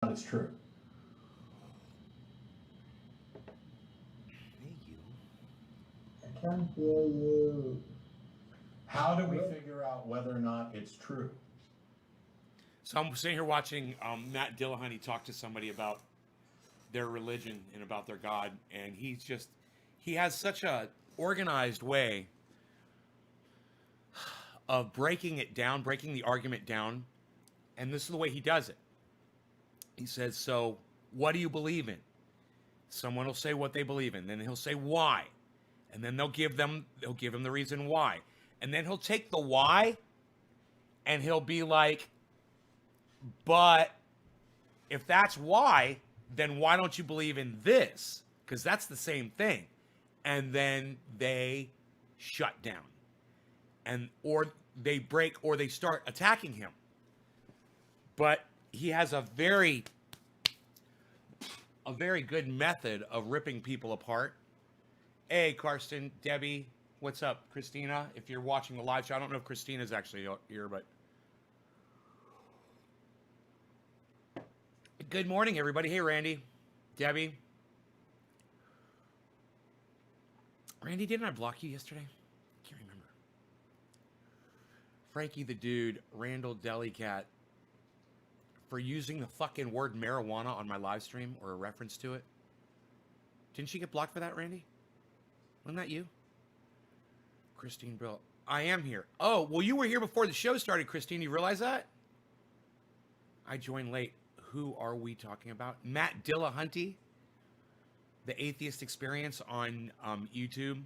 it's true. I can't hear you. How do we figure out whether or not it's true? So I'm sitting here watching Matt Dillahunty talk to somebody about their religion and about their God, and he has such a organized way of breaking it down, breaking the argument down, and this is the way he does it. He says, "So, what do you believe in?" Someone will say what they believe in, then he'll say why, and then he'll give him the reason why, and then he'll take the why, and he'll be like, "But if that's why, then why don't you believe in this? Because that's the same thing." And then they shut down, and or they break or they start attacking him. But he has a very good method of ripping people apart. Hey, Karsten, Debbie, what's up? Christina, if you're watching the live show, I don't know if Christina's actually here, but good morning, everybody. Hey, Randy, Debbie. Randy, didn't I block you yesterday? I can't remember. Frankie the Dude, Randall Delicat, for using the fucking word marijuana on my live stream or a reference to it. Didn't she get blocked for that, Randy? Wasn't that you? Christine Brill. I am here. Oh, well, you were here before the show started, Christine. You realize that? I joined late. Who are we talking about? Matt Dillahunty, The Atheist Experience on YouTube.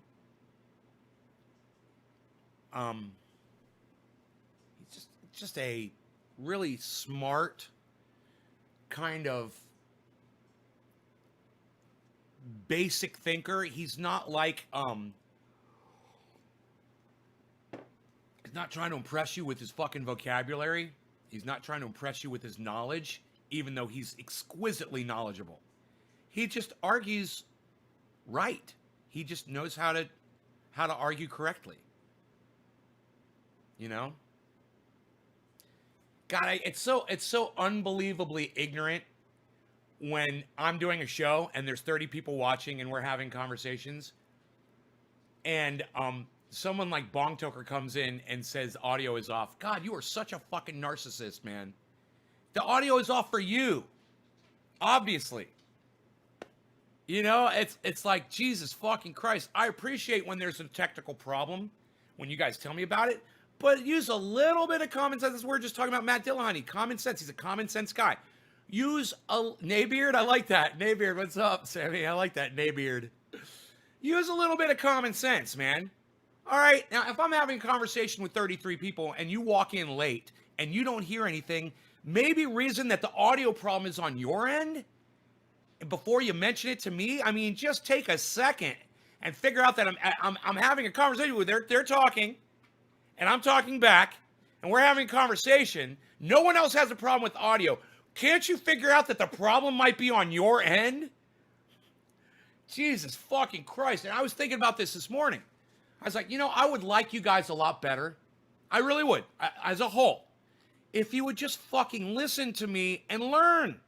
He's just a really smart kind of basic thinker. He's not like he's not trying to impress you with his fucking vocabulary. He's not trying to impress you with his knowledge, even though he's exquisitely knowledgeable. He just argues right. He just knows how to argue correctly. You know? God, it's so unbelievably ignorant when I'm doing a show and there's 30 people watching and we're having conversations, and someone like Bong Toker comes in and says audio is off. God, you are such a fucking narcissist, man. The audio is off for you, obviously. You know, it's like, Jesus fucking Christ. I appreciate when there's a technical problem, when you guys tell me about it, but use a little bit of common sense. We're just talking about Matt Dillahunty. Common sense. He's a common sense guy. Use a Naybeard. I like that. Naybeard, what's up, Sammy? I like that, Naybeard. Use a little bit of common sense, man. All right. Now, if I'm having a conversation with 33 people and you walk in late and you don't hear anything, maybe reason that the audio problem is on your end before you mention it to me. I mean, just take a second and figure out that I'm having a conversation with they're talking, and I'm talking back, and we're having a conversation. No one else has a problem with audio. Can't you figure out that the problem might be on your end? Jesus fucking Christ. And I was thinking about this morning. I was like, I would like you guys a lot better. I really would, as a whole, if you would just fucking listen to me and learn.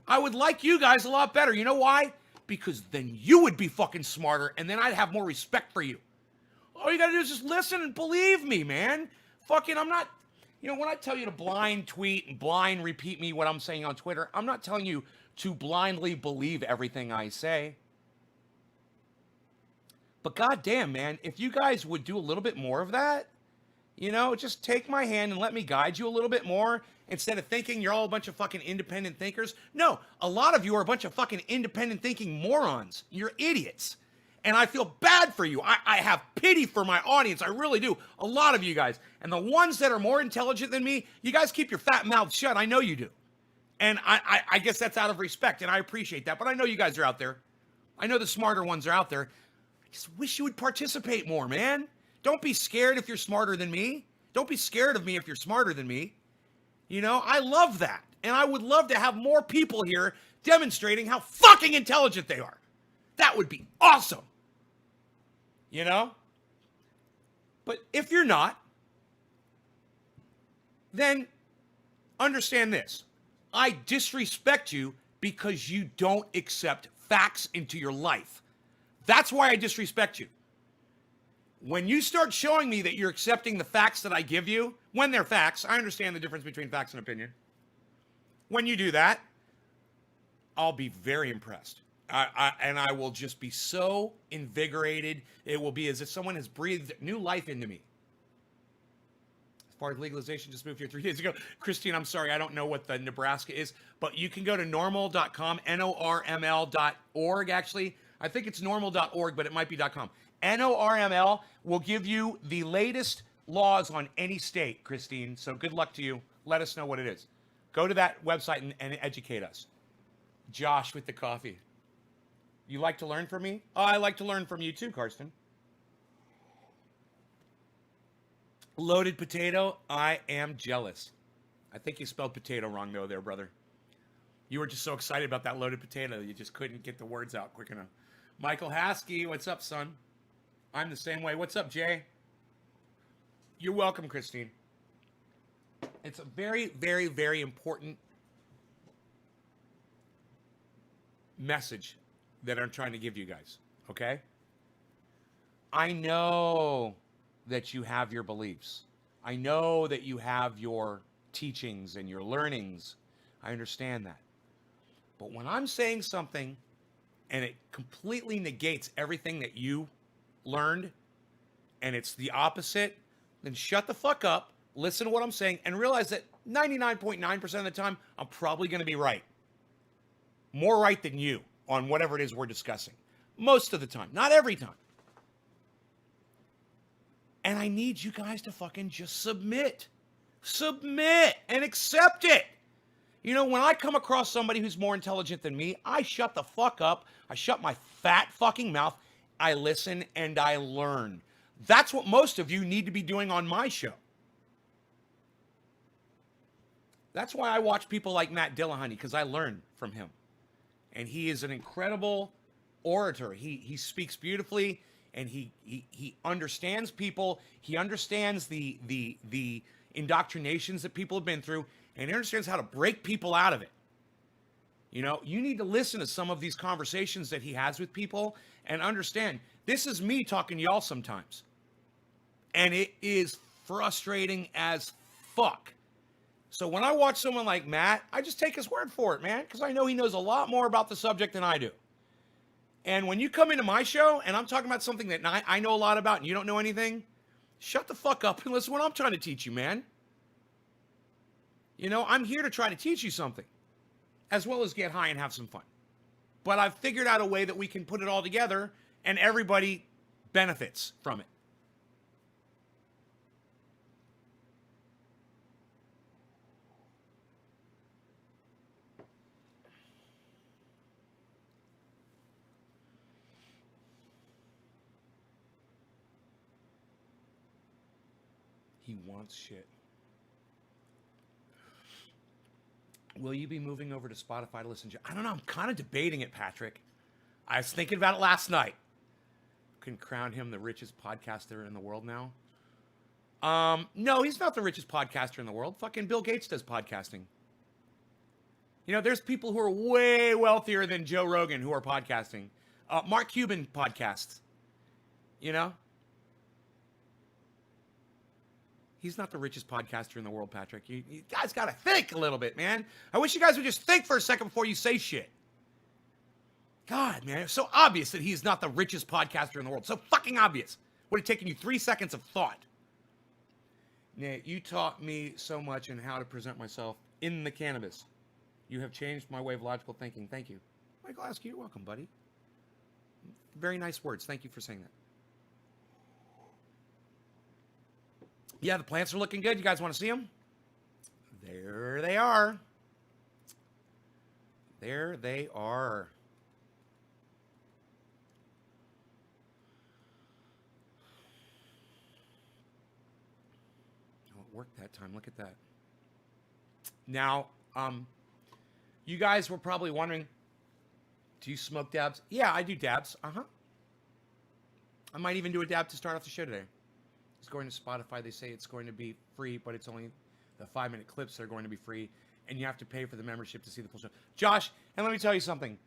I would like you guys a lot better. You know why? Because then you would be fucking smarter, and then I'd have more respect for you. All you gotta do is just listen and believe me, man. Fucking, I'm not, when I tell you to blind tweet and blind repeat me what I'm saying on Twitter, I'm not telling you to blindly believe everything I say. But goddamn, man, if you guys would do a little bit more of that, just take my hand and let me guide you a little bit more instead of thinking you're all a bunch of fucking independent thinkers. No, a lot of you are a bunch of fucking independent thinking morons. You're idiots. And I feel bad for you. I have pity for my audience. I really do. A lot of you guys. And the ones that are more intelligent than me, you guys keep your fat mouth shut. I know you do. And I guess that's out of respect, and I appreciate that. But I know you guys are out there. I know the smarter ones are out there. I just wish you would participate more, man. Don't be scared if you're smarter than me. Don't be scared of me if you're smarter than me. I love that. And I would love to have more people here demonstrating how fucking intelligent they are. That would be awesome. But if you're not, then understand this. I disrespect you because you don't accept facts into your life. That's why I disrespect you. When you start showing me that you're accepting the facts that I give you, when they're facts, I understand the difference between facts and opinion. When you do that, I'll be very impressed. And I will just be so invigorated. It will be as if someone has breathed new life into me. As far as legalization, just moved here 3 days ago. Christine, I'm sorry, I don't know what the Nebraska is, but you can go to normal.com, NORML.org, actually. I think it's normal.org, but it might be .com. NORML will give you the latest laws on any state, Christine. So good luck to you. Let us know what it is. Go to that website and educate us. Josh with the coffee. You like to learn from me? Oh, I like to learn from you too, Karsten. Loaded potato. I am jealous. I think you spelled potato wrong though there, brother. You were just so excited about that loaded potato, you just couldn't get the words out quick enough. Michael Haskey, what's up, son? I'm the same way. What's up, Jay? You're welcome, Christine. It's a very, very, very important message that I'm trying to give you guys, okay? I know that you have your beliefs. I know that you have your teachings and your learnings. I understand that. But when I'm saying something and it completely negates everything that you learned and it's the opposite, then shut the fuck up, listen to what I'm saying, and realize that 99.9% of the time, I'm probably going to be right. More right than you on whatever it is we're discussing. Most of the time. Not every time. And I need you guys to fucking just submit. Submit and accept it. You know, when I come across somebody who's more intelligent than me, I shut the fuck up. I shut my fat fucking mouth. I listen and I learn. That's what most of you need to be doing on my show. That's why I watch people like Matt Dillahunty, because I learn from him. And he is an incredible orator. He speaks beautifully, and he understands people. He understands the indoctrinations that people have been through, and he understands how to break people out of it. You know, you need to listen to some of these conversations that he has with people and understand this is me talking to y'all sometimes. And it is frustrating as fuck. So when I watch someone like Matt, I just take his word for it, man, because I know he knows a lot more about the subject than I do. And when you come into my show and I'm talking about something that I know a lot about and you don't know anything, shut the fuck up and listen to what I'm trying to teach you, man. You know, I'm here to try to teach you something, as well as get high and have some fun. But I've figured out a way that we can put it all together and everybody benefits from it. He wants shit. Will you be moving over to Spotify to listen to? I don't know. I'm kind of debating it, Patrick. I was thinking about it last night. Can crown him the richest podcaster in the world now. No, he's not the richest podcaster in the world. Fucking Bill Gates does podcasting. You know, there's people who are way wealthier than Joe Rogan who are podcasting. Mark Cuban podcasts. You know? He's not the richest podcaster in the world, Patrick. You guys got to think a little bit, man. I wish you guys would just think for a second before you say shit. God, man, it's so obvious that he's not the richest podcaster in the world. So fucking obvious. Would have taken you 3 seconds of thought. Nate, you taught me so much in how to present myself in the cannabis. You have changed my way of logical thinking. Thank you. Michael Ask, you're welcome, buddy. Very nice words. Thank you for saying that. Yeah, the plants are looking good. You guys want to see them? There they are. There they are. Oh, it worked that time. Look at that. Now, you guys were probably wondering, do you smoke dabs? Yeah, I do dabs. Uh-huh. I might even do a dab to start off the show today. It's going to Spotify. They say it's going to be free, but it's only the 5-minute clips that are going to be free. and you have to pay for the membership to see the full show. Josh, and let me tell you something.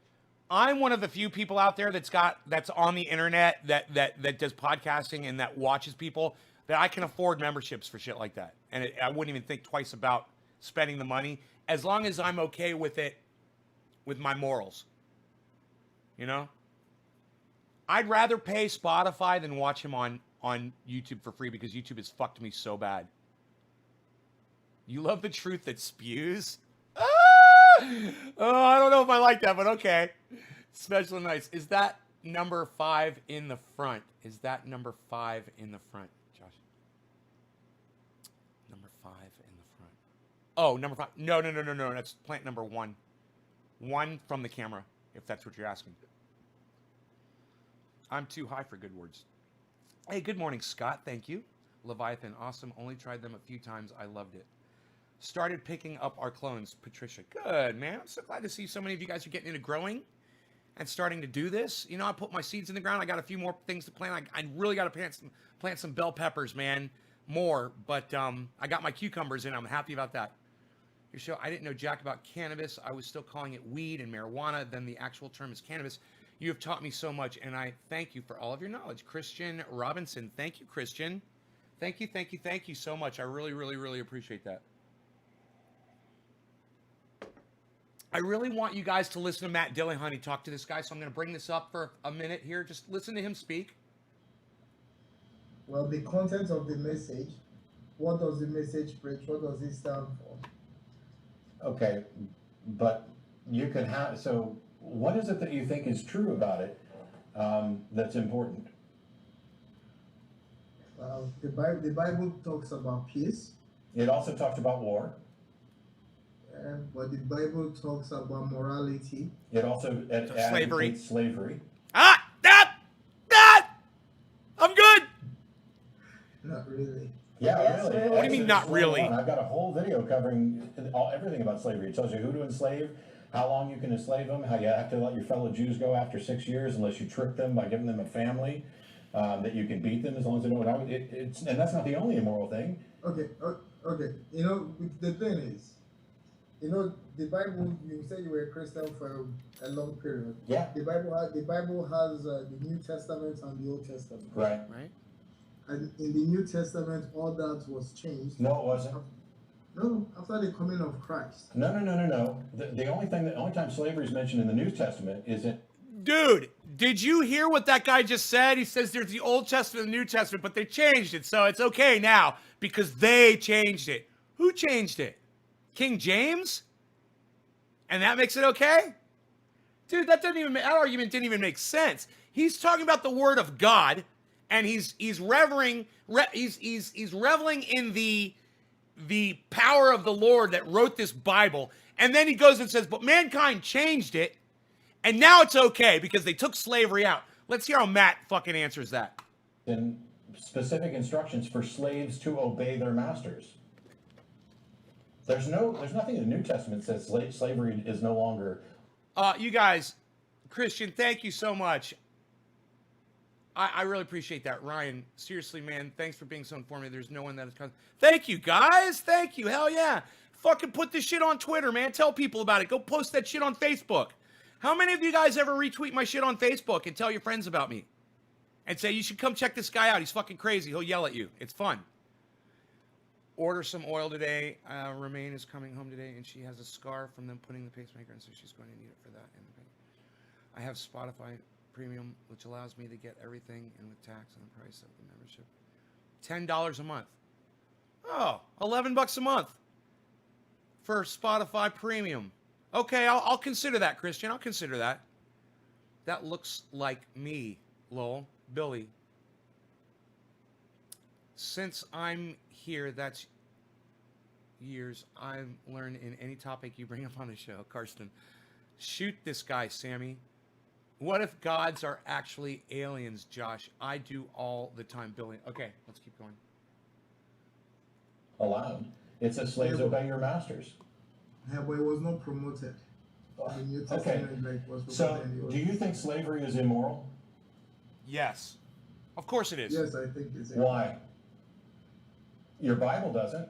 I'm one of the few people out there that's on the internet that does podcasting and that watches people that I can afford memberships for shit like that. And I wouldn't even think twice about spending the money as long as I'm okay with it, with my morals. You know? I'd rather pay Spotify than watch him on YouTube for free because YouTube has fucked me so bad. You love the truth that spews? Ah! Oh, I don't know if I like that, but okay. Special and nice. Is that number 5 in the front? Is that number 5 in the front, Josh? Number 5 in the front. Oh, number 5. No. That's plant number 1. 1 from the camera, if that's what you're asking. I'm too high for good words. Hey, good morning, Scott. Thank you. Leviathan, awesome. Only tried them a few times. I loved it. Started picking up our clones, Patricia. Good, man. I'm so glad to see so many of you guys are getting into growing and starting to do this. You know, I put my seeds in the ground. I got a few more things to plant. I really got to plant some bell peppers, man. More. But I got my cucumbers in. I'm happy about that. Your show, I didn't know jack about cannabis. I was still calling it weed and marijuana. Then the actual term is cannabis. You have taught me so much, and I thank you for all of your knowledge. Christian Robinson. Thank you, Christian. Thank you so much. I really appreciate that. I really want you guys to listen to Matt Dillahunty talk to this guy, so I'm going to bring this up for a minute here. Just listen to him speak. Well, the content of the message, what does the message preach? What does it stand for? Okay, but you can have, so what is it that you think is true about it that's important? The Bible talks about peace. It also talks about war. But the Bible talks about morality. It also slavery. Slavery. I'm good. Not really. Yeah, Yes, really. really. What do you mean, not really? I've got a whole video covering everything about slavery. It tells you who to enslave, how long you can enslave them, how you have to let your fellow Jews go after 6 years unless you trick them by giving them a family, that you can beat them as long as they know what and that's not the only immoral thing. Okay. You know, the thing is, you know, the Bible. You said you were a Christian for a long period. Yeah. The Bible has the New Testament and the Old Testament. Right. And in the New Testament, all that was changed. No, it wasn't. No, after the coming of Christ. No. The only time slavery is mentioned in the New Testament is it. Dude, did you hear what that guy just said? He says there's the Old Testament and the New Testament, but they changed it, so it's okay now because they changed it. Who changed it? King James? And that makes it okay? Dude, that argument didn't even make sense. He's talking about the word of God, and he's reveling in the power of the Lord that wrote this Bible. And then he goes and says, but mankind changed it, and now it's okay because they took slavery out. Let's hear how Matt fucking answers that. In specific instructions for slaves to obey their masters. There's nothing in the New Testament that says slavery is no longer. You guys, Christian, thank you so much. I really appreciate that. Ryan, seriously, man, thanks for being so informative. There's no one that is. Thank you, guys. Thank you. Hell yeah. Fucking put this shit on Twitter, man. Tell people about it. Go post that shit on Facebook. How many of you guys ever retweet my shit on Facebook and tell your friends about me? And say, you should come check this guy out. He's fucking crazy. He'll yell at you. It's fun. Order some oil today. Romaine is coming home today, and she has a scar from them putting the pacemaker, and so she's going to need it for that. I have Spotify Premium, which allows me to get everything, and with tax and the price of the membership, $10 a month. Oh, $11 a month for Spotify Premium. Okay, I'll consider that, Christian. I'll consider that. That looks like me, lol. Billy. Since I'm here, that's years I've learned in any topic you bring up on the show. Karsten, shoot this guy, Sammy. What if gods are actually aliens, Josh? I do all the time, Billy. Okay, let's keep going. Allowed. It says slaves obey your masters. Yeah, but it was not promoted. The New Testament was promoted. So, do you think slavery is immoral? Yes. Of course it is. Yes, I think it's. Why? Your Bible doesn't.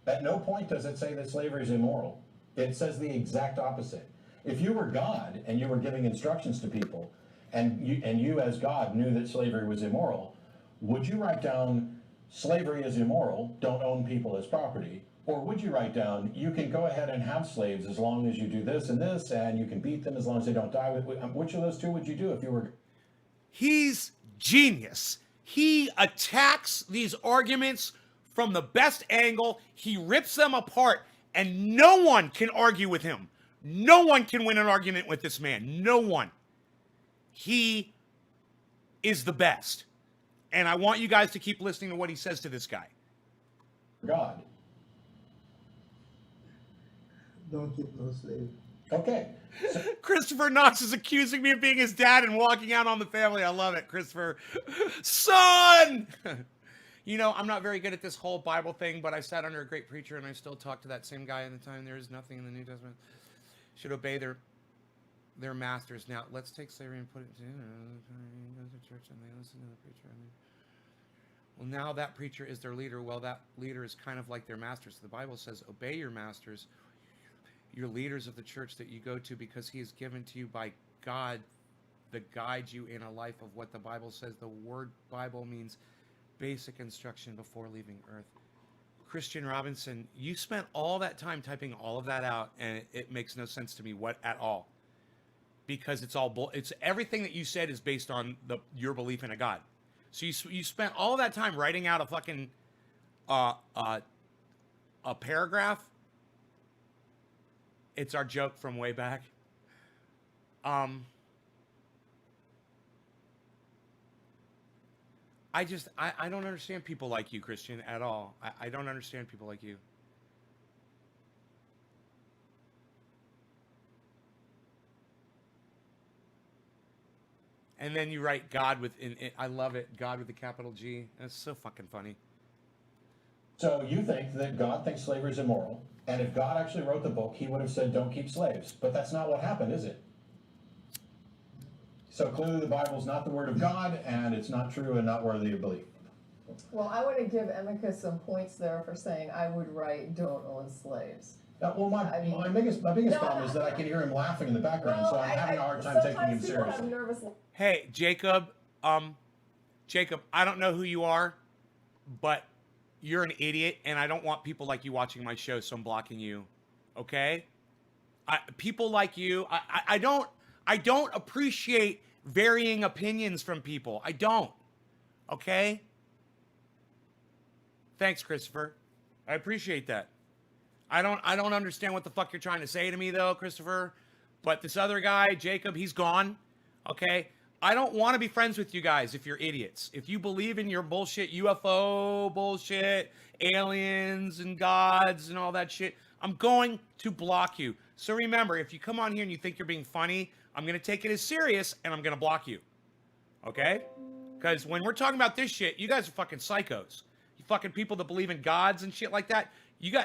At no point does it say that slavery is immoral. It says the exact opposite. If you were God and you were giving instructions to people, and you as God knew that slavery was immoral, would you write down slavery is immoral, don't own people as property? Or would you write down, you can go ahead and have slaves as long as you do this and this, and you can beat them as long as they don't die? Which of those two would you do if you were? He's genius. He attacks these arguments from the best angle. He rips them apart, and no one can argue with him. No one can win an argument with this man. No one. He is the best. And I want you guys to keep listening to what he says to this guy. God. Don't keep no slave. Okay. So, Christopher Knox is accusing me of being his dad and walking out on the family. I love it, Christopher. Son! You know, I'm not very good at this whole Bible thing, but I sat under a great preacher and I still talk to that same guy in the time. There is nothing in the New Testament. Should obey their masters. Now, let's take slavery and put it to church and they listen to the preacher. Well, now that preacher is their leader. Well, that leader is kind of like their master. So the Bible says, obey your masters, your leaders of the church that you go to, because he is given to you by God to guide you in a life of what the Bible says. The word Bible means basic instruction before leaving earth. Christian Robinson, you spent all that time typing all of that out, and it makes no sense to me at all. Because it's all it's everything that you said is based on your belief in a God. So you spent all that time writing out a fucking a paragraph. It's our joke from way back. I don't understand people like you, Christian, at all. I don't understand people like you. And then you write God with, I love it, God with a capital G. That's so fucking funny. so you think that God thinks slavery is immoral, and if God actually wrote the book, he would have said, don't keep slaves. But that's not what happened, is it? So clearly the Bible's not the word of God, and it's not true and not worthy of belief. Well, I want to give Emeka some points there for saying I would write don't own slaves. Well, my biggest problem is that I can hear him laughing in the background, so I'm having a hard time taking him sometimes people have seriously. nervous. Hey, Jacob, I don't know who you are, but you're an idiot, and I don't want people like you watching my show, so I'm blocking you. Okay? People like you, I don't appreciate varying opinions from people. I don't. Okay? Thanks, Christopher. I appreciate that. I don't understand what the fuck you're trying to say to me, though, Christopher. But this other guy, Jacob, he's gone. Okay? I don't want to be friends with you guys if you're idiots. If you believe in your bullshit, UFO bullshit, aliens and gods and all that shit, I'm going to block you. So remember, if you come on here and you think you're being funny, I'm going to take it as serious and I'm going to block you. Okay? Because when we're talking about this shit, you guys are fucking psychos. You fucking people that believe in gods and shit like that,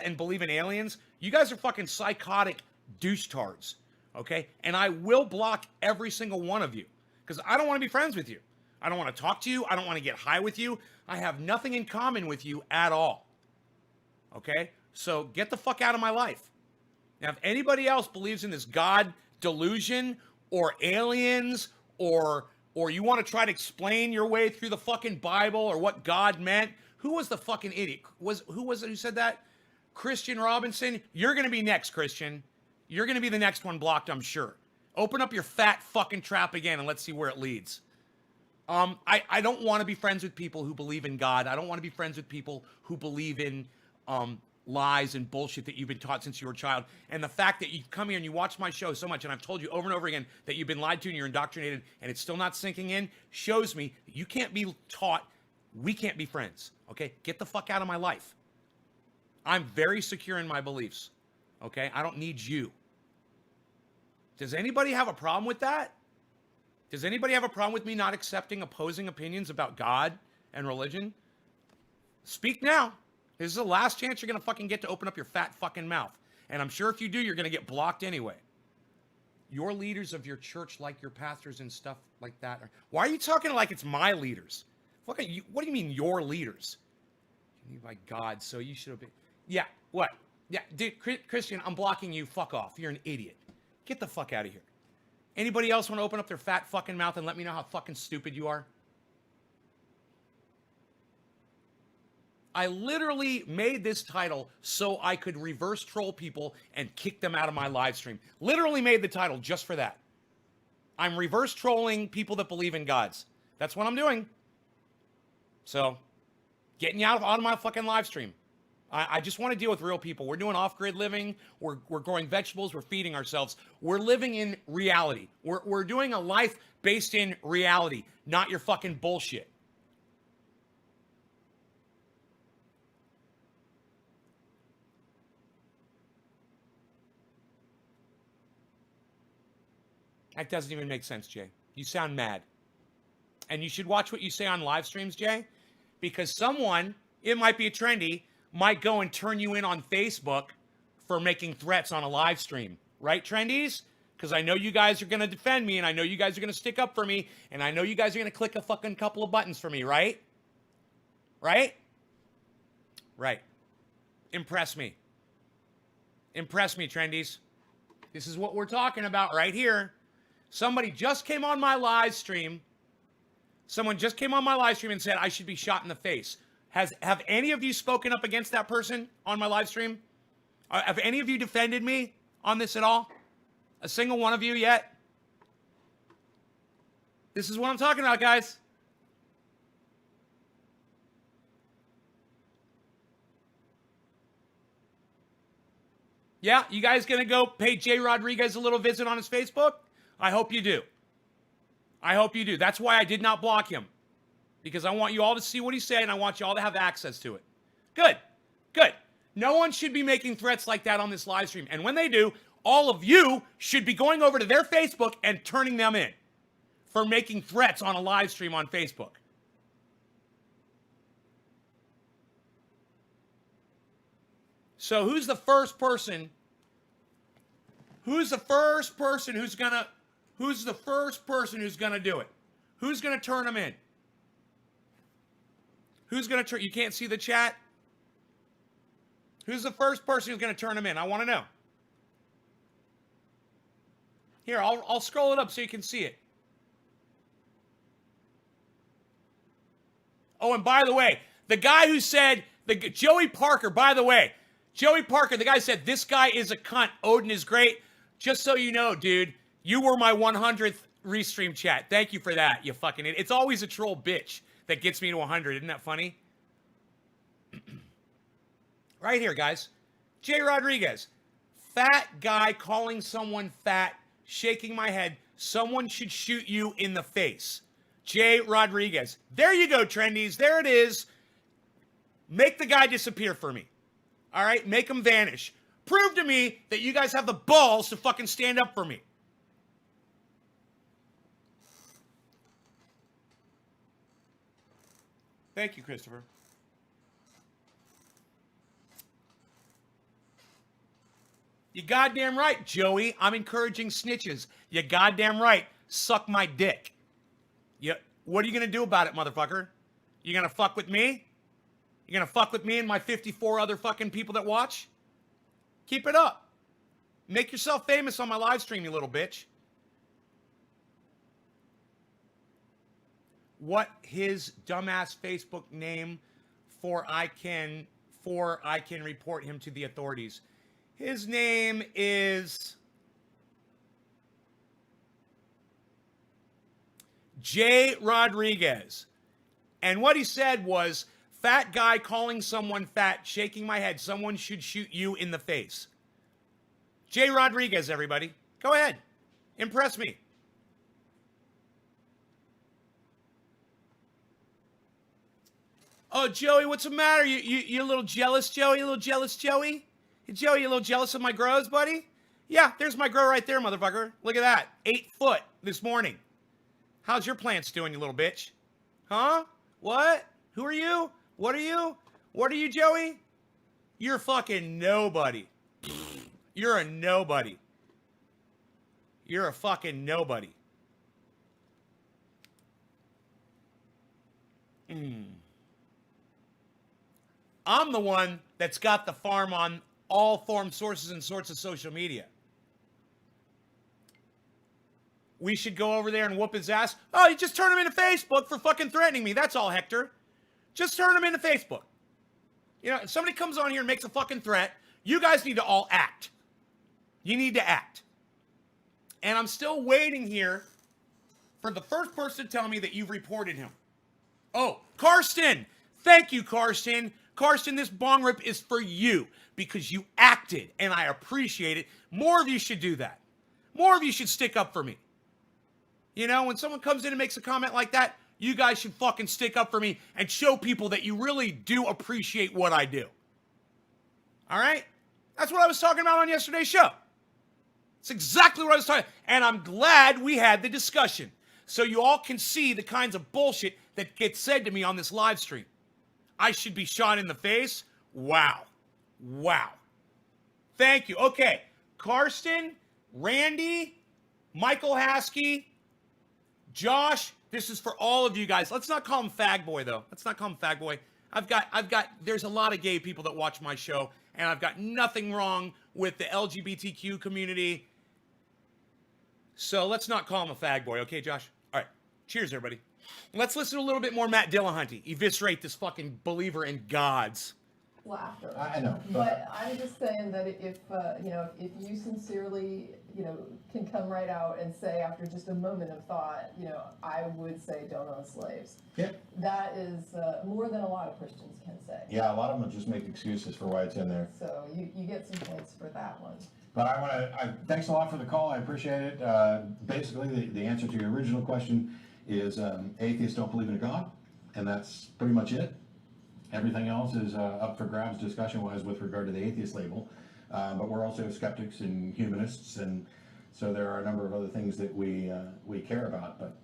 and believe in aliens, you guys are fucking psychotic douchetards. Okay? And I will block every single one of you. Because I don't want to be friends with you. I don't want to talk to you. I don't want to get high with you. I have nothing in common with you at all. Okay? So get the fuck out of my life. Now, if anybody else believes in this God delusion or aliens or you want to try to explain your way through the fucking Bible or what God meant, who was the fucking idiot? Who was it who said that? Christian Robinson? You're going to be next, Christian. You're going to be the next one blocked, I'm sure. Open up your fat fucking trap again and let's see where it leads. I don't want to be friends with people who believe in God. I don't want to be friends with people who believe in lies and bullshit that you've been taught since you were a child. And the fact that you come here and you watch my show so much, and I've told you over and over again that you've been lied to and you're indoctrinated and it's still not sinking in, shows me that you can't be taught. We can't be friends. Okay? Get the fuck out of my life. I'm very secure in my beliefs. Okay? I don't need you. Does anybody have a problem with that? Does anybody have a problem with me not accepting opposing opinions about God and religion? Speak now. This is the last chance you're going to fucking get to open up your fat fucking mouth. And I'm sure if you do, you're going to get blocked anyway. Your leaders of your church, like your pastors and stuff like that. Why are you talking like it's my leaders? What do you mean your leaders? You need by God, so you should obey. Yeah, What? Yeah, dude, Christian, I'm blocking you. Fuck off. You're an idiot. Get the fuck out of here. Anybody else want to open up their fat fucking mouth and let me know how fucking stupid you are? I literally made this title so I could reverse troll people and kick them out of my live stream. Literally made the title just for that. I'm reverse trolling people that believe in gods. That's what I'm doing. So, getting you out of my fucking live stream. I just want to deal with real people. We're doing off-grid living. We're growing vegetables. We're feeding ourselves. We're living in reality. We're doing a life based in reality, not your fucking bullshit. That doesn't even make sense, Jay. You sound mad. And you should watch what you say on live streams, Jay, because someone, it might be a trendy, might go and turn you in on Facebook for making threats on a live stream. Right, trendies? Because I know you guys are going to defend me, and I know you guys are going to stick up for me, and I know you guys are going to click a fucking couple of buttons for me, right? Right? Right. Impress me. Impress me, trendies. This is what we're talking about right here. Somebody just came on my live stream. Someone just came on my live stream and said I should be shot in the face. Have any of you spoken up against that person on my live stream? Have any of you defended me on this at all? A single one of you yet? This is what I'm talking about, guys. Yeah, you guys gonna go pay Jay Rodriguez a little visit on his Facebook? I hope you do. I hope you do. That's why I did not block him. Because I want you all to see what he said, and I want you all to have access to it. Good. Good. No one should be making threats like that on this live stream. And when they do, all of you should be going over to their Facebook and turning them in for making threats on a live stream on Facebook. So who's the first person? Who's the first person who's gonna do it? Who's gonna turn them in? Who's going to turn? You can't see the chat? Who's the first person who's going to turn them in? I want to know. Here, I'll scroll it up so you can see it. Oh, and by the way, the guy who said, Joey Parker, by the way, Joey Parker, the guy said, this guy is a cunt. Odin is great. Just so you know, dude, you were my 100th restream chat. Thank you for that, you fucking idiot. It's always a troll bitch that gets me to 100. Isn't that funny? Right here, guys. Jay Rodriguez. Fat guy calling someone fat, shaking my head. Someone should shoot you in the face. Jay Rodriguez. There you go, trendies. There it is. Make the guy disappear for me. All right? Make him vanish. Prove to me that you guys have the balls to fucking stand up for me. Thank you, Christopher. You goddamn right, Joey. I'm encouraging snitches. You goddamn right. Suck my dick. What are you going to do about it, motherfucker? You going to fuck with me? You going to fuck with me and my 54 other fucking people that watch? Keep it up. Make yourself famous on my live stream, you little bitch. What his dumbass Facebook name for I can report him to the authorities. His name is Jay Rodriguez. And what he said was, fat guy calling someone fat, shaking my head. Someone should shoot you in the face. Jay Rodriguez, everybody. Go ahead. Impress me. Oh, Joey, what's the matter? You a little jealous, Joey? A little jealous, Joey? Hey, Joey, you a little jealous of my grows, buddy? Yeah, there's my grow right there, motherfucker. Look at that. 8 foot this morning. How's your plants doing, you little bitch? Huh? What? Who are you? What are you? What are you, Joey? You're fucking nobody. You're a nobody. You're a fucking nobody. I'm the one that's got the farm on all form sources and sorts of social media. We should go over there and whoop his ass. Oh, you just turn him into Facebook for fucking threatening me. That's all, Hector. Just turn him into Facebook. You know, if somebody comes on here and makes a fucking threat, you guys need to all act. You need to act. And I'm still waiting here for the first person to tell me that you've reported him. Oh, Karsten. Thank you, Karsten. Karsten, this bong rip is for you because you acted, and I appreciate it. More of you should do that. More of you should stick up for me. You know, when someone comes in and makes a comment like that, you guys should fucking stick up for me and show people that you really do appreciate what I do. All right? That's what I was talking about on yesterday's show. It's exactly what I was talking about. And I'm glad we had the discussion so you all can see the kinds of bullshit that gets said to me on this live stream. I should be shot in the face? Wow. Wow. Thank you. Okay. Karsten, Randy, Michael Haskey, Josh, this is for all of you guys. Let's not call him Fag Boy, though. Let's not call him Fag Boy. There's a lot of gay people that watch my show, and I've got nothing wrong with the LGBTQ community. So let's not call him a fag boy, okay, Josh? All right. Cheers, everybody. Let's listen to a little bit more Matt Dillahunty eviscerate this fucking believer in gods. Laughter. I know. But I'm just saying that if you sincerely, can come right out and say after just a moment of thought, I would say don't own slaves. Yeah. That is more than a lot of Christians can say. Yeah, a lot of them will just make excuses for why it's in there. So you get some points for that one. But thanks a lot for the call. I appreciate it. Basically, the answer to your original question is atheists don't believe in a God, and that's pretty much it. Everything else is up for grabs discussion-wise with regard to the atheist label. But we're also skeptics and humanists, and so there are a number of other things that we care about. But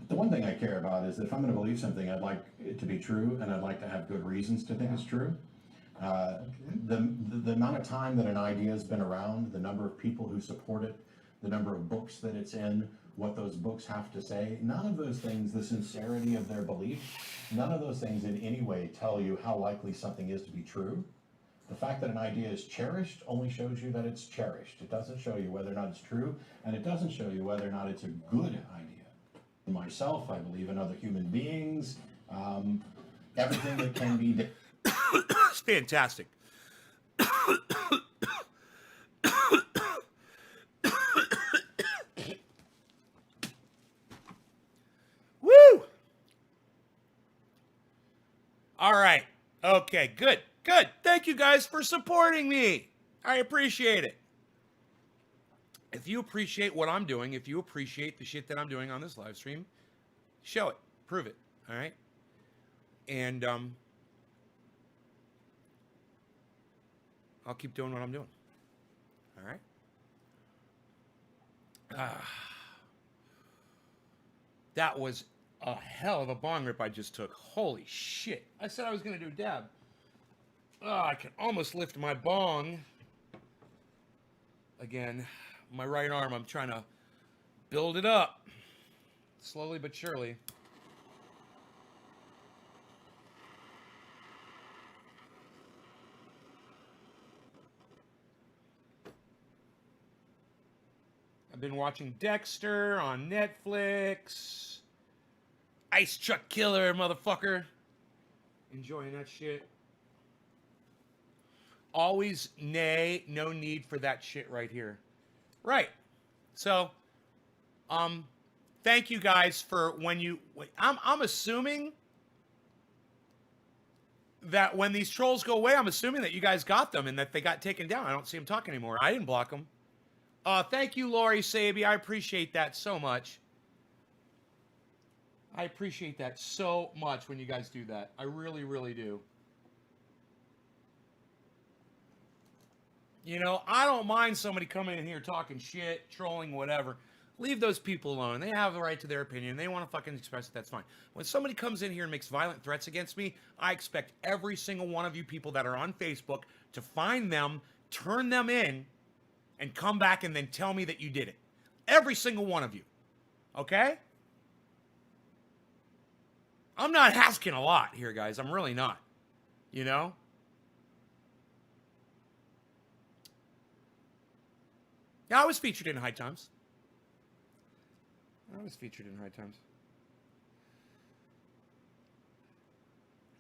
the one thing I care about is that if I'm going to believe something, I'd like it to be true, and I'd like to have good reasons to think it's true. The amount of time that an idea has been around, the number of people who support it, the number of books that it's in, what those books have to say, none of those things, the sincerity of their belief, none of those things in any way tell you how likely something is to be true. The fact that an idea is cherished only shows you that it's cherished. It doesn't show you whether or not it's true, and it doesn't show you whether or not it's a good idea. Myself, I believe in other human beings, everything that can be... It's fantastic. Woo! All right. Okay, good. Good. Thank you guys for supporting me. I appreciate it. If you appreciate what I'm doing, if you appreciate the shit that I'm doing on this live stream, show it. Prove it. All right? And I'll keep doing what I'm doing. All right? That was a hell of a bong rip I just took. Holy shit. I said I was going to do a dab. I can almost lift my bong. Again, my right arm, I'm trying to build it up. Slowly but surely. I've been watching Dexter on Netflix. Ice Truck Killer, motherfucker. Enjoying that shit. Always nay, no need for that shit right here. Right. So, thank you guys for when you... I'm assuming that when these trolls go away, I'm assuming that you guys got them and that they got taken down. I don't see them talking anymore. I didn't block them. Thank you, Lori Sabi. I appreciate that so much. I appreciate that so much when you guys do that. I really, really do. You know, I don't mind somebody coming in here talking shit, trolling, whatever. Leave those people alone. They have the right to their opinion. They want to fucking express it. That's fine. When somebody comes in here and makes violent threats against me, I expect every single one of you people that are on Facebook to find them, turn them in, and come back and then tell me that you did it. Every single one of you. Okay? I'm not asking a lot here, guys. I'm really not. You know? Yeah, I was featured in High Times.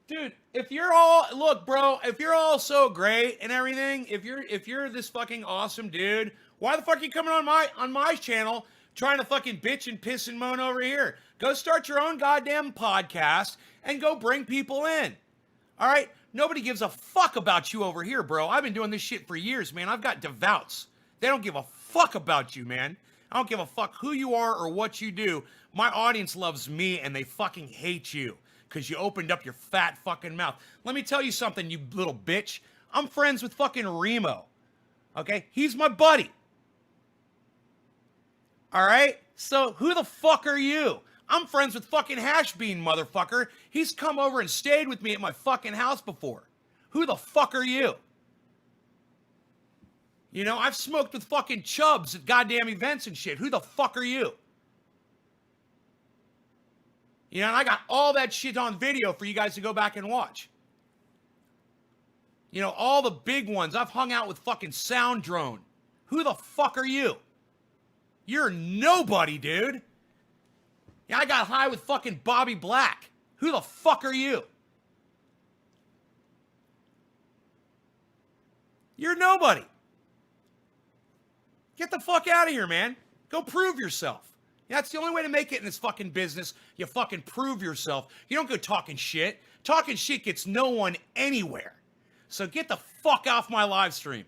Dude, if you're all look, bro, if you're all so great and everything, if you're this fucking awesome dude, why the fuck are you coming on my channel trying to fucking bitch and piss and moan over here? Go start your own goddamn podcast and go bring people in. All right? Nobody gives a fuck about you over here, bro. I've been doing this shit for years, man. I've got devouts. They don't give a fuck about you, man. I don't give a fuck who you are or what you do. My audience loves me and they fucking hate you because you opened up your fat fucking mouth. Let me tell you something, you little bitch. I'm friends with fucking Remo. Okay? He's my buddy. All right? So who the fuck are you? I'm friends with fucking Hashbean, motherfucker. He's come over and stayed with me at my fucking house before. Who the fuck are you? You know, I've smoked with fucking chubs at goddamn events and shit. Who the fuck are you? You know, and I got all that shit on video for you guys to go back and watch. You know, all the big ones. I've hung out with fucking Sound Drone. Who the fuck are you? You're nobody, dude. Yeah, I got high with fucking Bobby Black. Who the fuck are you? You're nobody. Get the fuck out of here, man. Go prove yourself. That's the only way to make it in this fucking business. You fucking prove yourself. You don't go talking shit. Talking shit gets no one anywhere. So get the fuck off my live stream.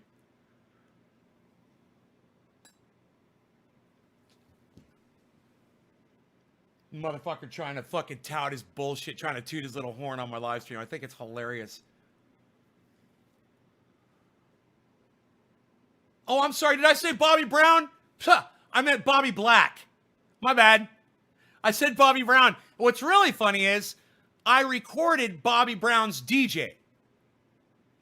Motherfucker trying to fucking tout his bullshit, trying to toot his little horn on my live stream. I think it's hilarious. Oh, I'm sorry. Did I say Bobby Brown? Huh, I meant Bobby Black. My bad. I said Bobby Brown. What's really funny is I recorded Bobby Brown's DJ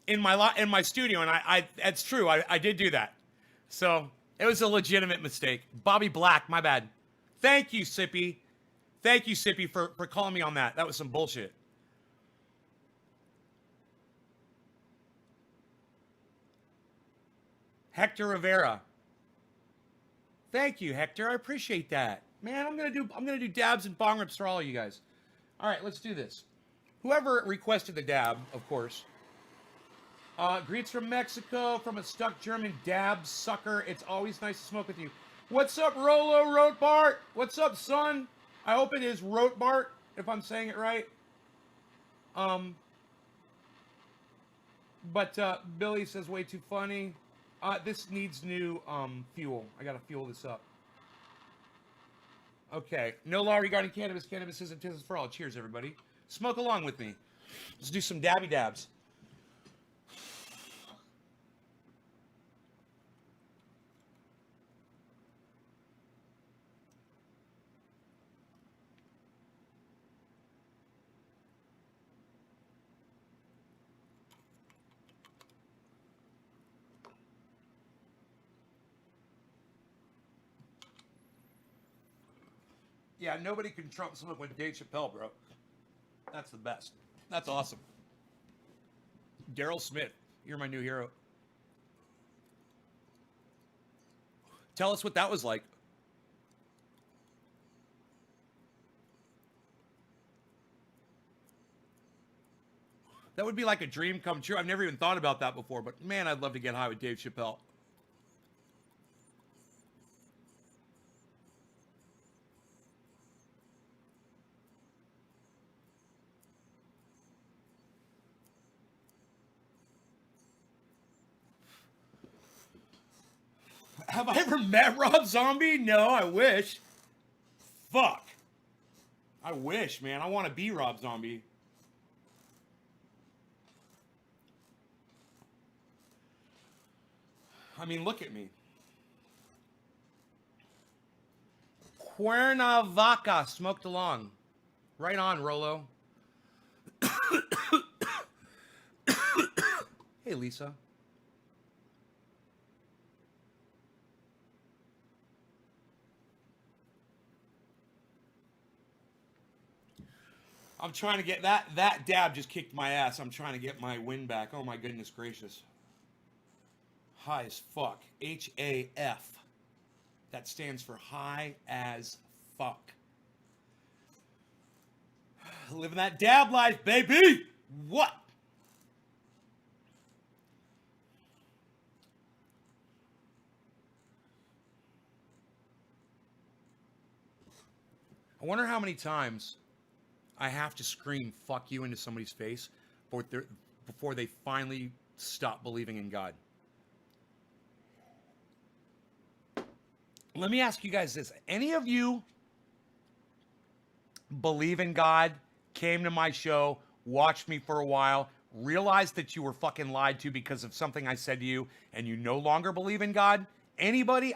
in my studio, and that's true. I did do that. So it was a legitimate mistake. Bobby Black, my bad. Thank you, Sippy. Thank you, Sippy, for calling me on that. That was some bullshit. Hector Rivera. Thank you, Hector. I appreciate that. Man, I'm gonna do dabs and bong rips for all of you guys. All right, let's do this. Whoever requested the dab, of course. Greets from Mexico, from a stuck German dab sucker. It's always nice to smoke with you. What's up, Rolo Rotbart? What's up, son? I hope it is Rotbart, if I'm saying it right. But Billy says way too funny. This needs new fuel. I gotta fuel this up. Okay. No law regarding cannabis. Cannabis isn't business for all. Cheers, everybody. Smoke along with me. Let's do some dabby dabs. Yeah, nobody can trump someone with Dave Chappelle, bro. That's the best. That's awesome. Daryl Smith, you're my new hero. Tell us what that was like. That would be like a dream come true. I've never even thought about that before, but man, I'd love to get high with Dave Chappelle. Have I ever met Rob Zombie? No, I wish. Fuck. I wish, man. I want to be Rob Zombie. I mean, look at me. Cuernavaca, smoked along. Right on, Rolo. Hey, Lisa. I'm trying to get that dab just kicked my ass. I'm trying to get my win back. Oh my goodness gracious. High as fuck. HAF. That stands for high as fuck. Living that dab life, baby. What? I wonder how many times I have to scream "fuck you" into somebody's face before they finally stop believing in God. Let me ask you guys this. Any of you believe in God, came to my show, watched me for a while, realized that you were fucking lied to because of something I said to you, and you no longer believe in God? Anybody?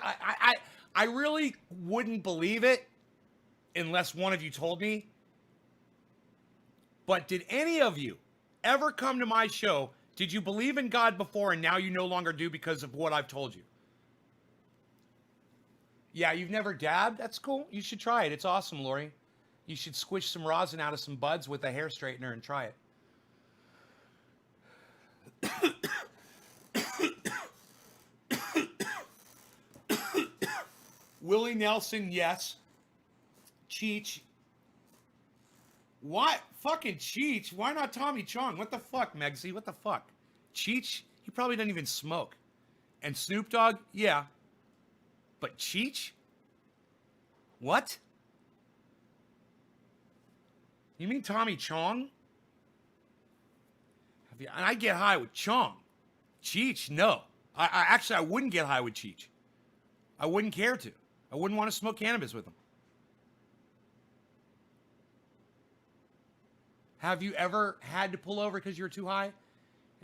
I really wouldn't believe it unless one of you told me. But did any of you ever come to my show? Did you believe in God before and now you no longer do because of what I've told you? Yeah, you've never dabbed? That's cool. You should try it. It's awesome, Lori. You should squish some rosin out of some buds with a hair straightener and try it. Willie Nelson, yes. Cheech. What? Fucking Cheech. Why not Tommy Chong? What the fuck, Megsy? What the fuck? Cheech? He probably doesn't even smoke. And Snoop Dogg? Yeah. But Cheech? What? You mean Tommy Chong? And I get high with Chong. Cheech, no. I wouldn't get high with Cheech. I wouldn't care to. I wouldn't want to smoke cannabis with him. Have you ever had to pull over because you were too high?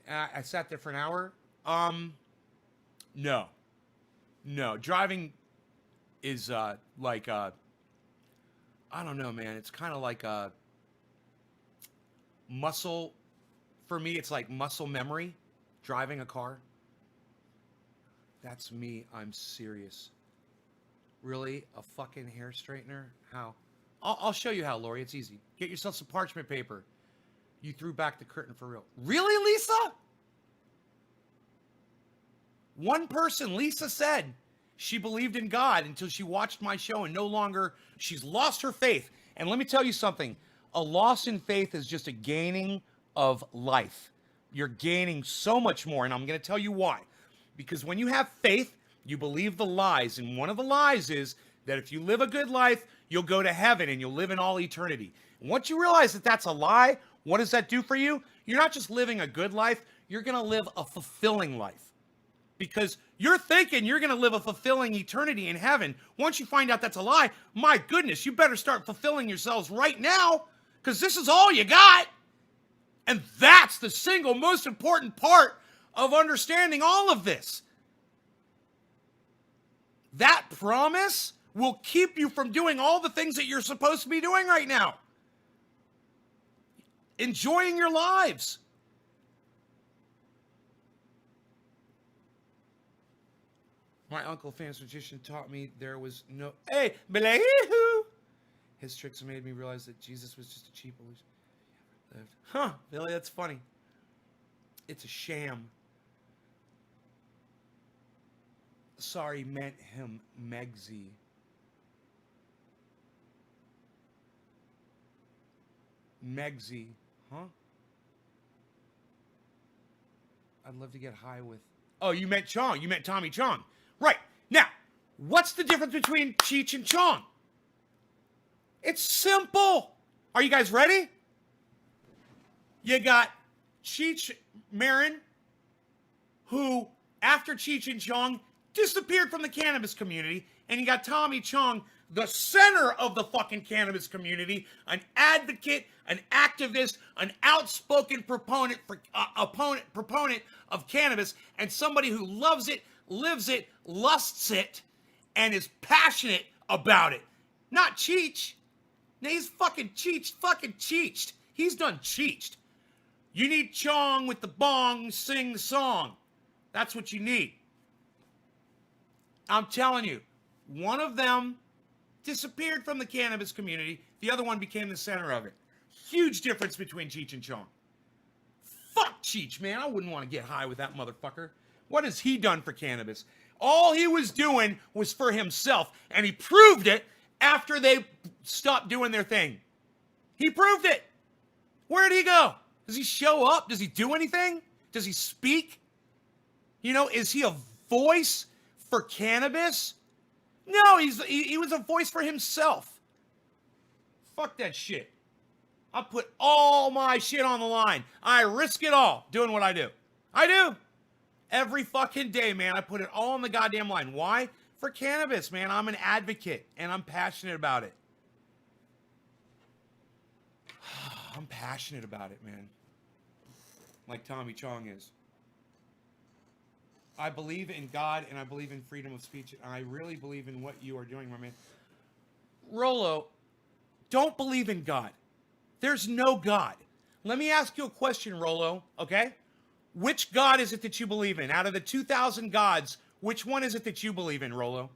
I sat there for an hour. No. No. Driving is like I don't know, man. It's kind of like a muscle. For me, it's like muscle memory. Driving a car. That's me. I'm serious. Really? A fucking hair straightener? How? I'll show you how, Lori. It's easy. Get yourself some parchment paper. You threw back the curtain for real. Really, Lisa? One person, Lisa, said she believed in God until she watched my show and no longer, she's lost her faith. And let me tell you something. A loss in faith is just a gaining of life. You're gaining so much more, and I'm going to tell you why. Because when you have faith, you believe the lies. And one of the lies is that if you live a good life, you'll go to heaven and you'll live in all eternity. And once you realize that that's a lie, what does that do for you? You're not just living a good life, you're going to live a fulfilling life. Because you're thinking you're going to live a fulfilling eternity in heaven. Once you find out that's a lie, my goodness, you better start fulfilling yourselves right now, because this is all you got. And that's the single most important part of understanding all of this. That promise will keep you from doing all the things that you're supposed to be doing right now. Enjoying your lives. My uncle, famous magician, taught me there was no... Hey, Billy-hoo! His tricks made me realize that Jesus was just a cheap illusion. Huh, Billy, that's funny. It's a sham. Sorry, meant him, Megsy. Megsy, huh? I'd love to get high with... Oh, you meant Chong. You meant Tommy Chong. Right. Now, what's the difference between Cheech and Chong? It's simple. Are you guys ready? You got Cheech Marin, who, after Cheech and Chong, disappeared from the cannabis community, and you got Tommy Chong, the center of the fucking cannabis community, an advocate, an activist, an outspoken proponent of cannabis, and somebody who loves it, lives it, lusts it, and is passionate about it. Not Cheech. Now he's fucking cheeched. He's done cheeched. You need Chong with the bong sing the song. That's what you need. I'm telling you, one of them disappeared from the cannabis community. The other one became the center of it. Huge difference between Cheech and Chong. Fuck Cheech, man. I wouldn't want to get high with that motherfucker. What has he done for cannabis? All he was doing was for himself, and he proved it after they stopped doing their thing. He proved it. Where'd he go? Does he show up? Does he do anything? Does he speak? You know, is he a voice for cannabis? No, he was a voice for himself. Fuck that shit. I put all my shit on the line. I risk it all doing what I do. I do. Every fucking day, man, I put it all on the goddamn line. Why? For cannabis, man. I'm an advocate, and I'm passionate about it. I'm passionate about it, man. Like Tommy Chong is. I believe in God, and I believe in freedom of speech, and I really believe in what you are doing, my man. Rolo, don't believe in God. There's no God. Let me ask you a question, Rolo, okay? Which God is it that you believe in? Out of the 2,000 gods, which one is it that you believe in, Rolo?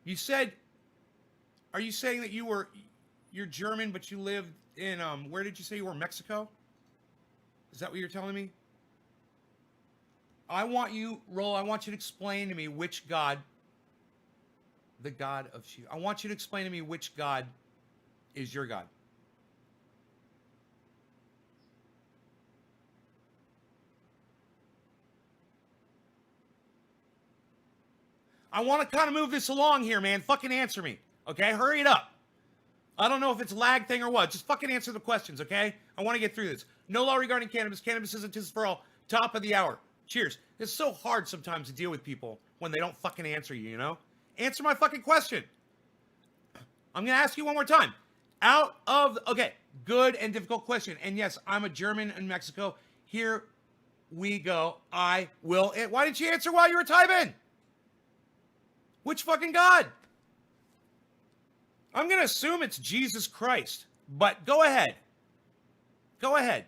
You said, are you saying that you're German, but you lived in, where did you say you were, Mexico? Is that what you're telling me? I want you to explain to me which God, the God of Shiva. I want you to explain to me which God is your God. I want to kind of move this along here, man. Fucking answer me, okay? Hurry it up. I don't know if it's a lag thing or what. Just fucking answer the questions, okay? I want to get through this. No law regarding cannabis. Cannabis isn't just for all. Top of the hour. Cheers. It's so hard sometimes to deal with people when they don't fucking answer you, you know? Answer my fucking question. I'm going to ask you one more time. Okay, good and difficult question. And yes, I'm a German in Mexico. Here we go. I will. Why didn't you answer while you were typing? Which fucking God? I'm going to assume it's Jesus Christ, but go ahead. Go ahead.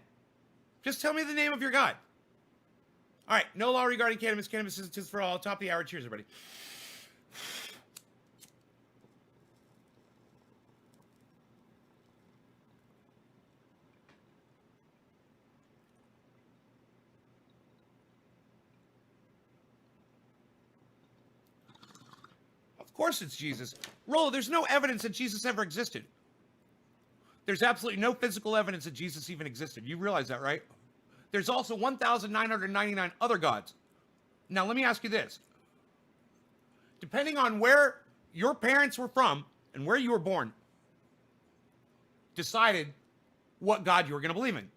Just tell me the name of your God. All right, no law regarding cannabis. Cannabis is just for all. Top of the hour. Cheers, everybody. Of course it's Jesus. Rolo, there's no evidence that Jesus ever existed. There's absolutely no physical evidence that Jesus even existed. You realize that, right? There's also 1,999 other gods. Now, let me ask you this. Depending on where your parents were from and where you were born, decided what God you were going to believe in.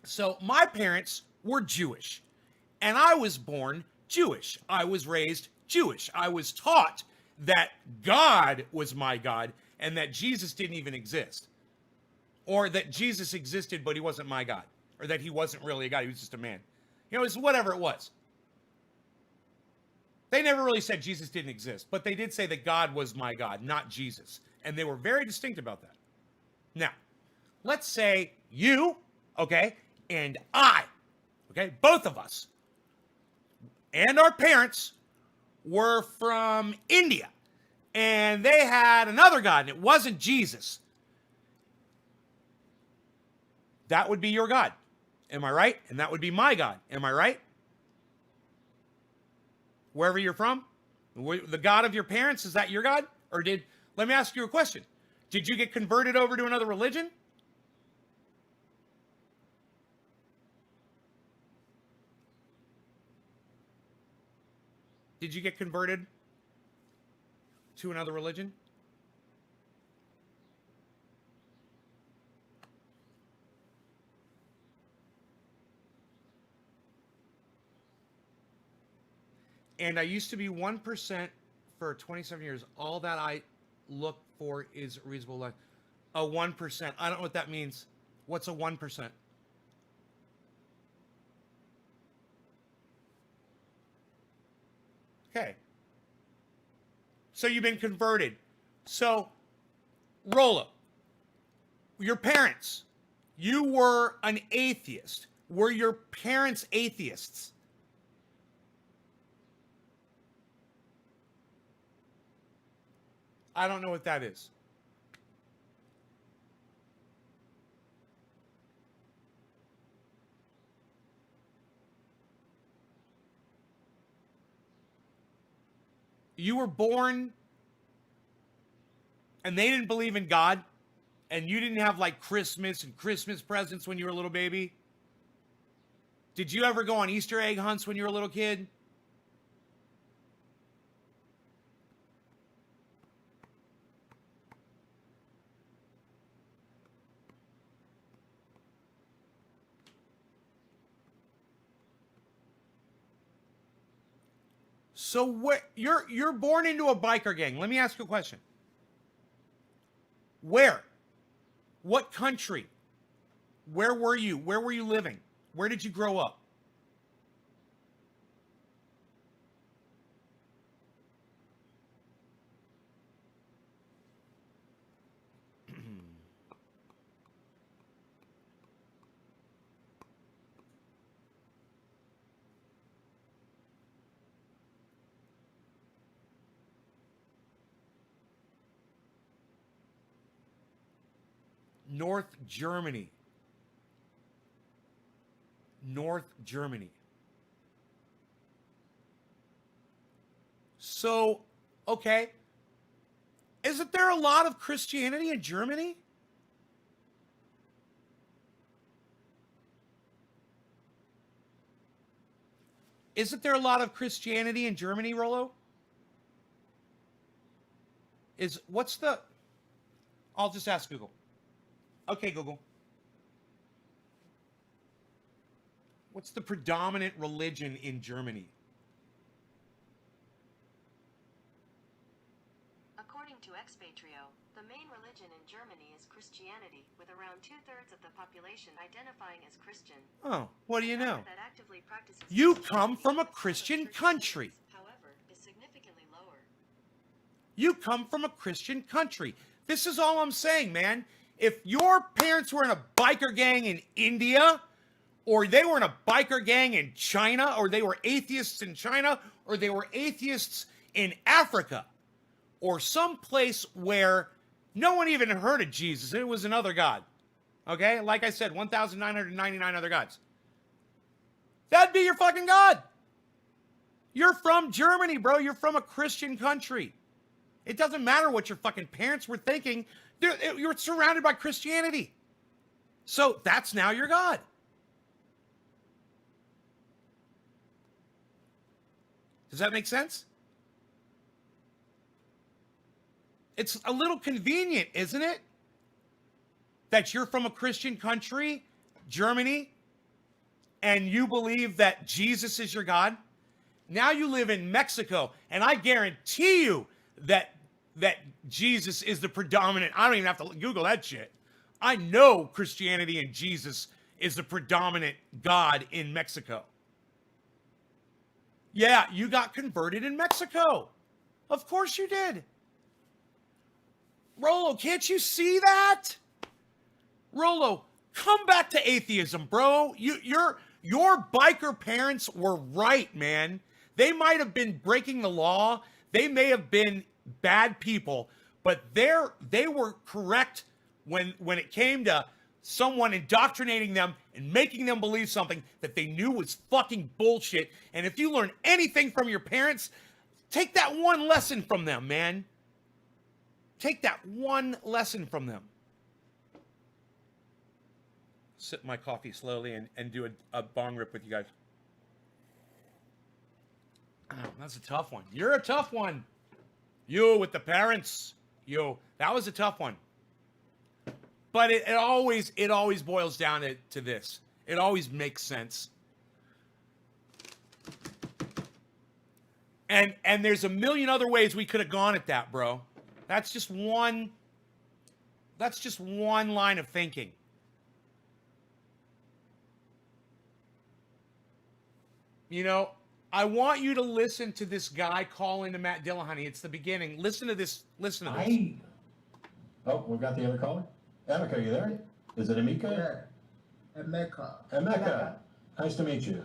So my parents were Jewish, and I was born Jewish. I was raised Jewish. I was taught that God was my God and that Jesus didn't even exist. Or that Jesus existed, but he wasn't my God. Or that he wasn't really a God, he was just a man. You know, it's whatever it was. They never really said Jesus didn't exist, but they did say that God was my God, not Jesus. And they were very distinct about that. Now, let's say you, okay, and I, okay, both of us, and our parents were from India. And they had another God, and it wasn't Jesus. That would be your God. Am I right? And that would be my God. Am I right? Wherever you're from, the God of your parents, is that your God? Or let me ask you a question. Did you get converted over to another religion? Did you get converted to another religion? And I used to be 1% for 27 years. All that I look for is reasonable life. A 1%. I don't know what that means. What's a 1%? Okay. So you've been converted. So, Rolo, your parents, you were an atheist. Were your parents atheists? I don't know what that is. You were born and they didn't believe in God, and you didn't have like Christmas and Christmas presents when you were a little baby? Did you ever go on Easter egg hunts when you were a little kid? So where you're born into a biker gang. Let me ask you a question. Where? What country? Where were you? Where were you living? Where did you grow up? North Germany. North Germany. So, okay. Isn't there a lot of Christianity in Germany? Isn't there a lot of Christianity in Germany, Rollo? I'll just ask Google. Okay, Google. What's the predominant religion in Germany? According to Expatrio, the main religion in Germany is Christianity, with around 2/3 of the population identifying as Christian. Oh, what do you know? That actively practices You Christianity come from a outside of Christian church country. buildings, however, is significantly lower. You come from a Christian country. This is all I'm saying, man. If your parents were in a biker gang in India, or they were in a biker gang in China, or they were atheists in China, or they were atheists in Africa, or some place where no one even heard of Jesus, it was another God. Okay? Like I said, 1,999 other gods. That'd be your fucking God. You're from Germany, bro. You're from a Christian country. It doesn't matter what your fucking parents were thinking. You're surrounded by Christianity. So that's now your God. Does that make sense? It's a little convenient, isn't it? That you're from a Christian country, Germany, and you believe that Jesus is your God. Now you live in Mexico, and I guarantee you that Jesus is the predominant. I don't even have to Google that shit. I know Christianity and Jesus is the predominant God in Mexico. Yeah, you got converted in Mexico. Of course you did. Rollo, can't you see that? Rollo, come back to atheism, bro. Your biker parents were right, man. They might have been breaking the law. They may have been bad people, but they were correct when it came to someone indoctrinating them and making them believe something that they knew was fucking bullshit. And if you learn anything from your parents, take that one lesson from them, man. Take that one lesson from them. Sip my coffee slowly and do a bong rip with you guys. Oh, that's a tough one. You're a tough one. You with the parents. You. That was a tough one. But it always boils down to this. It always makes sense. And there's a million other ways we could have gone at that, bro. That's just one line of thinking. You know, I want you to listen to this guy call into Matt Dillahunty. It's the beginning. Listen to this. Listen to this. Oh, we've got the other caller. Emika, you there? Is it Emika? Yeah. Emeka. Emeka, nice to meet you.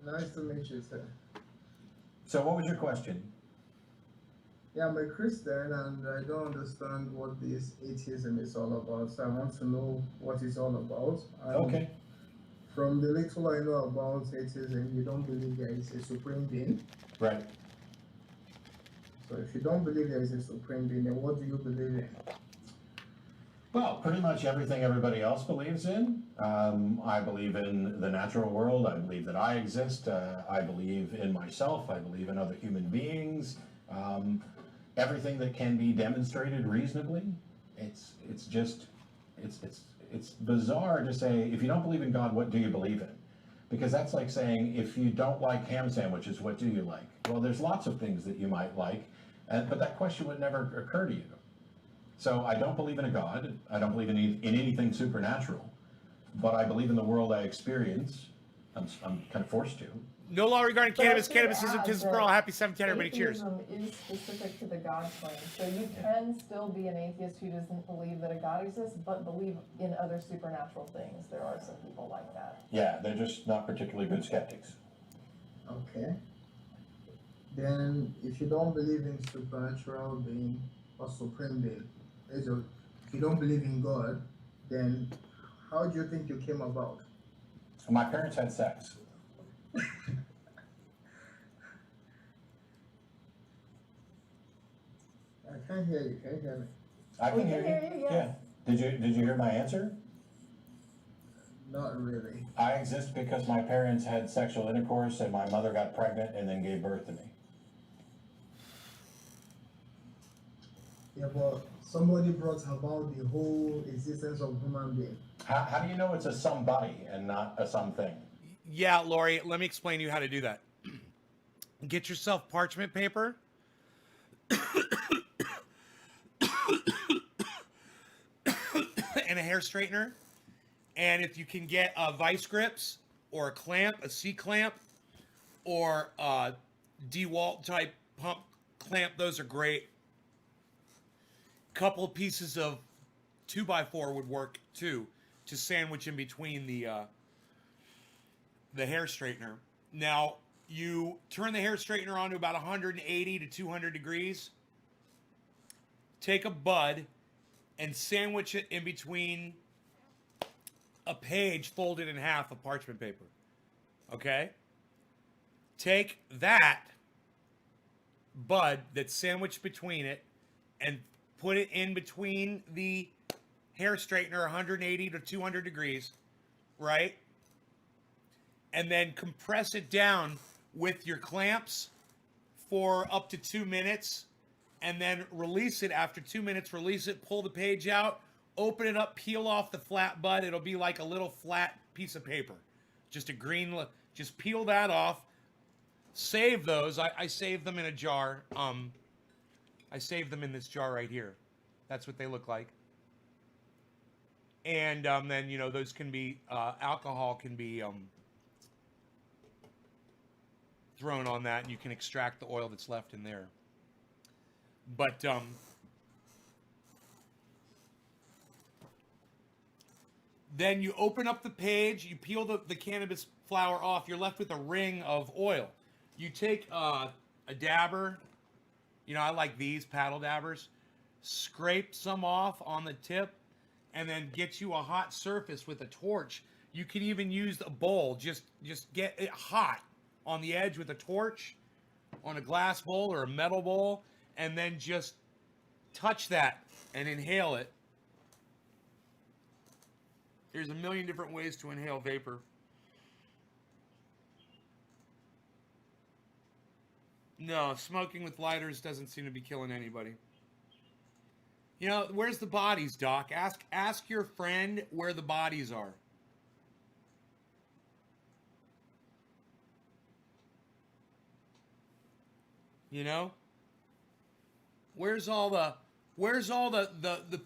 Nice to meet you, sir. So what was your question? Yeah, I'm a Christian and I don't understand what this atheism is all about. So I want to know what it's all about. And Okay, from the little I know about atheism, you don't believe there is a supreme being. right. So if you don't believe there is a supreme being, then what do you believe in? Well, pretty much everything everybody else believes in. I believe in the natural world. I believe that I exist. I believe in myself. I believe in other human beings. Everything that can be demonstrated reasonably. It's just it's bizarre to say, if you don't believe in God, what do you believe in? Because that's like saying, if you don't like ham sandwiches, what do you like? Well, there's lots of things that you might like, but that question would never occur to you. So I don't believe in a God. I don't believe in anything supernatural, but I believe in the world I experience. I'm kind of forced to. No law regarding But I cannabis. should Cannabis isn't add business that for all. Happy 710, everybody. Cheers. Atheism is specific to the God claim. So you can still be an atheist who doesn't believe that a God exists, but believe in other supernatural things. There are some people like that. Yeah, they're just not particularly good skeptics. Okay. Then if you don't believe in supernatural being or supreme being, if you don't believe in God, then how do you think you came about? My parents had sex. I can't hear you. Can you hear me? I We can can hear hear you. you, yes. Yeah. Did you hear my answer? Not really. I exist because my parents had sexual intercourse and my mother got pregnant and then gave birth to me. Yeah, but somebody brought about the whole existence of human being. How do you know it's a somebody and not a something? Yeah, Lori, let me explain to you how to do that. Get yourself parchment paper. And a hair straightener. And if you can get vice grips or a clamp, a C clamp, or a DeWalt type pump clamp, those are great. Couple of pieces of 2x4 would work too, to sandwich in between the hair straightener. Now, you turn the hair straightener on to about 180 to 200 degrees. Take a bud and sandwich it in between a page folded in half of parchment paper. Okay? Take that bud that's sandwiched between it and put it in between the hair straightener 180 to 200 degrees, right? And then compress it down with your clamps for up to 2 minutes, and then release it after 2 minutes. Release it, pull the page out, open it up, peel off the flat bud. It'll be like a little flat piece of paper, just a green. Just peel that off. Save those. I save them in a jar. I save them in this jar right here. That's what they look like. And then, you know, those can be, alcohol can be thrown on that, and you can extract the oil that's left in there. But then you open up the page, you peel the cannabis flower off, you're left with a ring of oil. You take a dabber, you know, I like these paddle dabbers, scrape some off on the tip, and then get you a hot surface with a torch. You can even use a bowl, just get it hot on the edge with a torch on a glass bowl or a metal bowl, and then just touch that and inhale it. There's a million different ways to inhale vapor. No, smoking with lighters doesn't seem to be killing anybody. You know, where's the bodies, Doc? Ask your friend where the bodies are. You know? Where's all the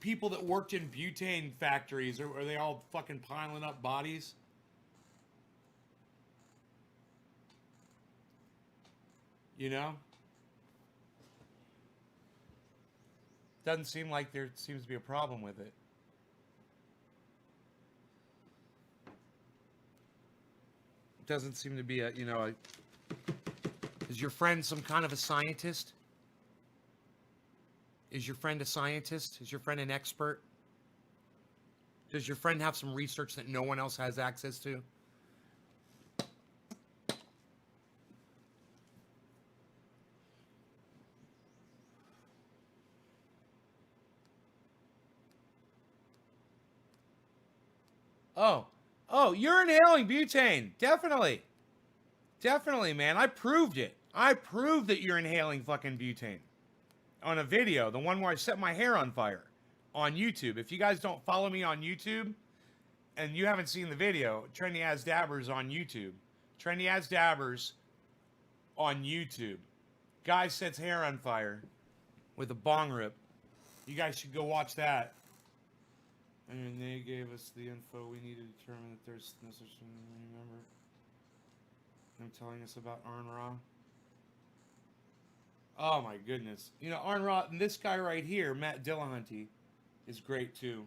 people that worked in butane factories? Are they all fucking piling up bodies? You know? Doesn't seem like there seems to be a problem with it. Doesn't seem to be a, you know, is your friend some kind of a scientist? Is your friend a scientist? Is your friend an expert? Does your friend have some research that no one else has access to? Oh, you're inhaling butane. Definitely. Definitely, man. I proved it. I proved that you're inhaling fucking butane on a video, the one where I set my hair on fire on YouTube. If you guys don't follow me on YouTube and you haven't seen the video, Trendy As Dabbers on YouTube. Trendy As Dabbers on YouTube. Guy sets hair on fire with a bong rip. You guys should go watch that. And they gave us the info we need to determine that there's no such thing. Remember them telling us about Arn Ra? Oh my goodness. You know, Arn Ra, and this guy right here, Matt Dillahunty, is great too.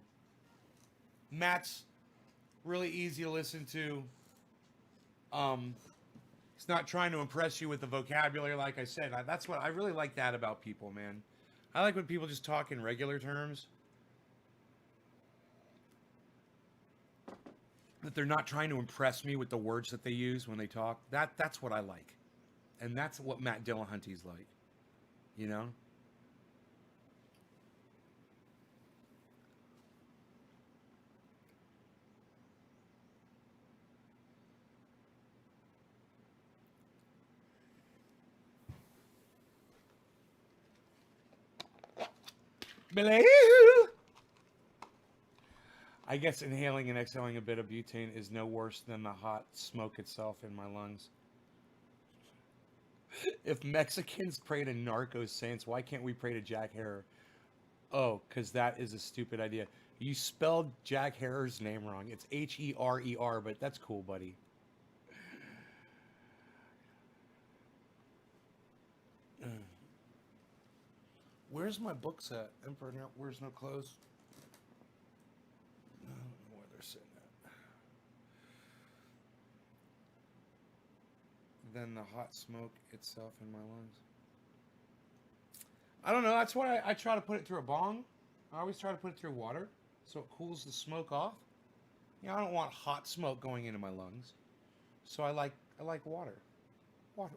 Matt's really easy to listen to. He's not trying to impress you with the vocabulary, like I said. That's what I really like that about people, man. I like when people just talk in regular terms. That they're not trying to impress me with the words that they use when they talk. That's what I like. And that's what Matt Dillahunty's like. You know? Belay. I guess inhaling and exhaling a bit of butane is no worse than the hot smoke itself in my lungs. If Mexicans pray to narco saints, why can't we pray to Jack Harrer? Oh, because that is a stupid idea. You spelled Jack Harrer's name wrong. It's H-E-R-E-R, but that's cool, buddy. Where's my books at? Emperor, where's no clothes? I don't know where they're sitting at. Then the hot smoke itself in my lungs. I don't know. That's why I try to put it through a bong. I always try to put it through water so it cools the smoke off. You know, I don't want hot smoke going into my lungs. So I like water.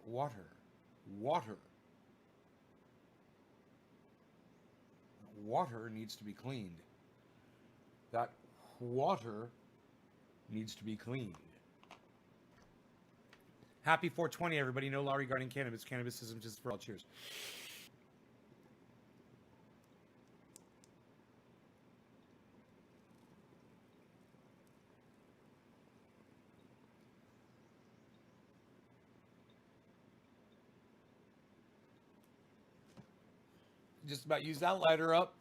Water. Water needs to be cleaned. That water needs to be cleaned. Happy 420, everybody. No law regarding cannabis. Cannabis isn't just for all. Cheers. Just about use that lighter up.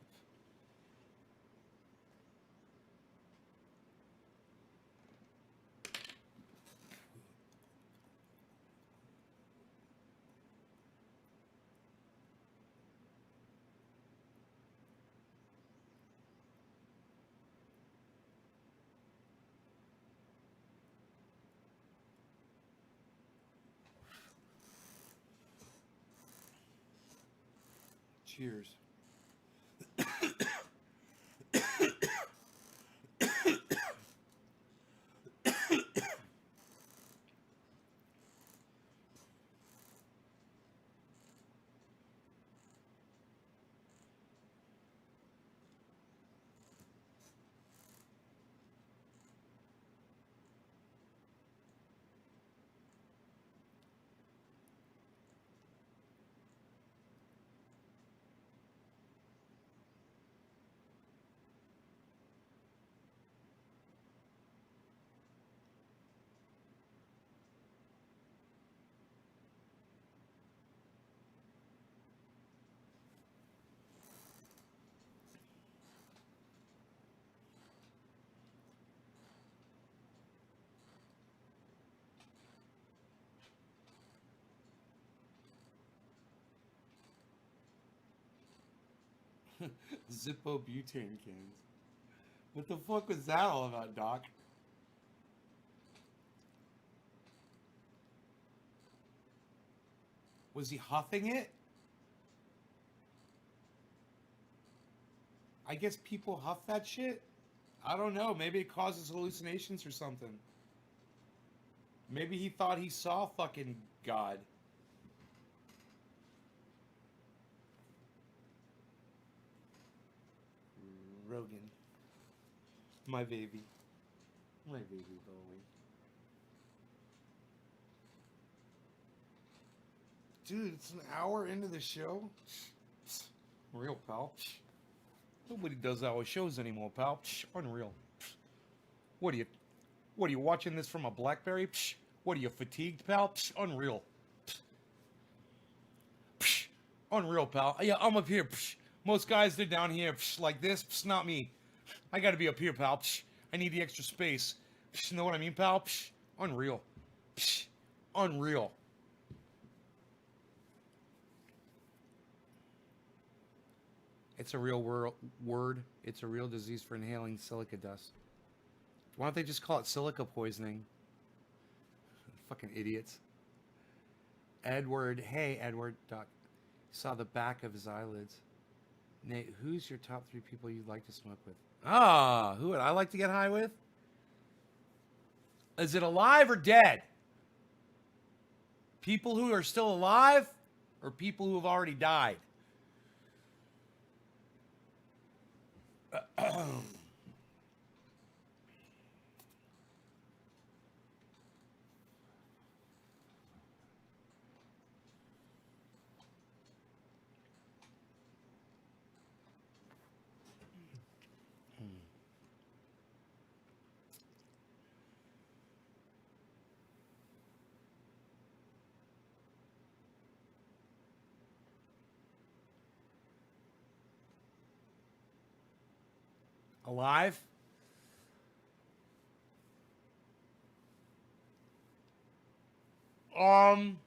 Cheers. Zippo butane cans. What the fuck was that all about, Doc? Was he huffing it? I guess people huff that shit. I don't know. Maybe it causes hallucinations or something. Maybe he thought he saw fucking God. Rogan. My baby. My baby Bowie. Dude, it's an hour into the show. Real, pal. Nobody does hour shows anymore, pal. Unreal. What are you watching this from a BlackBerry? What are you, fatigued, pal? Unreal. Unreal, pal. Yeah, I'm up here. Most guys, they're down here like this. Not me. I gotta be up here, pal. I need the extra space. You know what I mean, pal? Unreal. Unreal. It's a real word. It's a real disease for inhaling silica dust. Why don't they just call it silica poisoning? Fucking idiots. Edward, hey Edward, Doc, saw the back of his eyelids. Nate, who's your top 3 people you'd like to smoke with? Ah, who would I like to get high with? Is it alive or dead? People who are still alive or people who have already died? Alive? Um,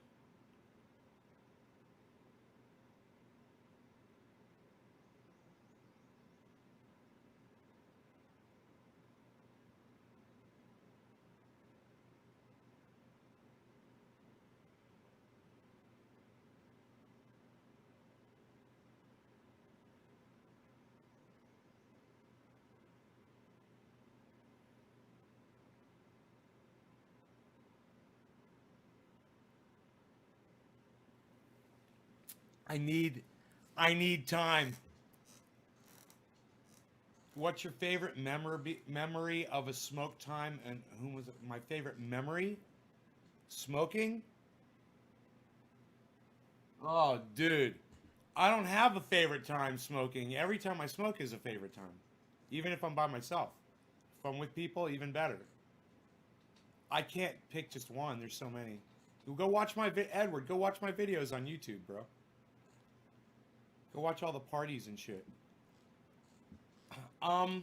I need time. What's your favorite memory of a smoke time, and who was it? My favorite memory? Smoking? Oh, dude. I don't have a favorite time smoking. Every time I smoke is a favorite time. Even if I'm by myself. If I'm with people, even better. I can't pick just one. There's so many. Go watch my Edward, go watch my videos on YouTube, bro. Go watch all the parties and shit. Uh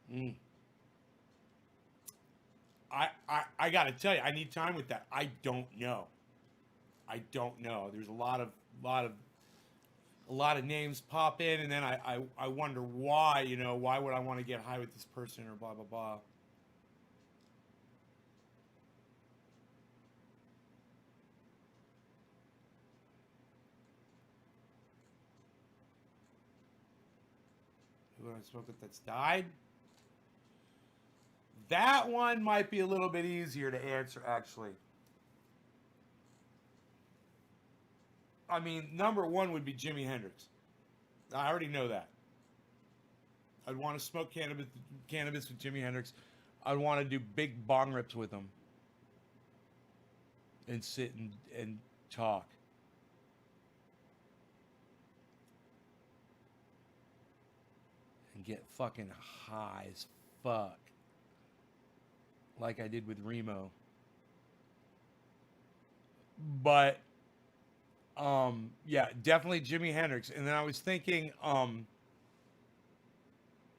mm. I gotta tell you, I need time with that. I don't know. I don't know. There's a lot of names pop in, and then I wonder why. Why would I want to get high with this person or blah blah blah. Who would I smoke with that's died? That one might be a little bit easier to answer, actually. I mean, number one would be Jimi Hendrix. I already know that. I'd want to smoke cannabis with Jimi Hendrix. I'd want to do big bong rips with him. And sit and talk. And get fucking high as fuck. like I did with Remo. But yeah, definitely Jimi Hendrix. And then I was thinking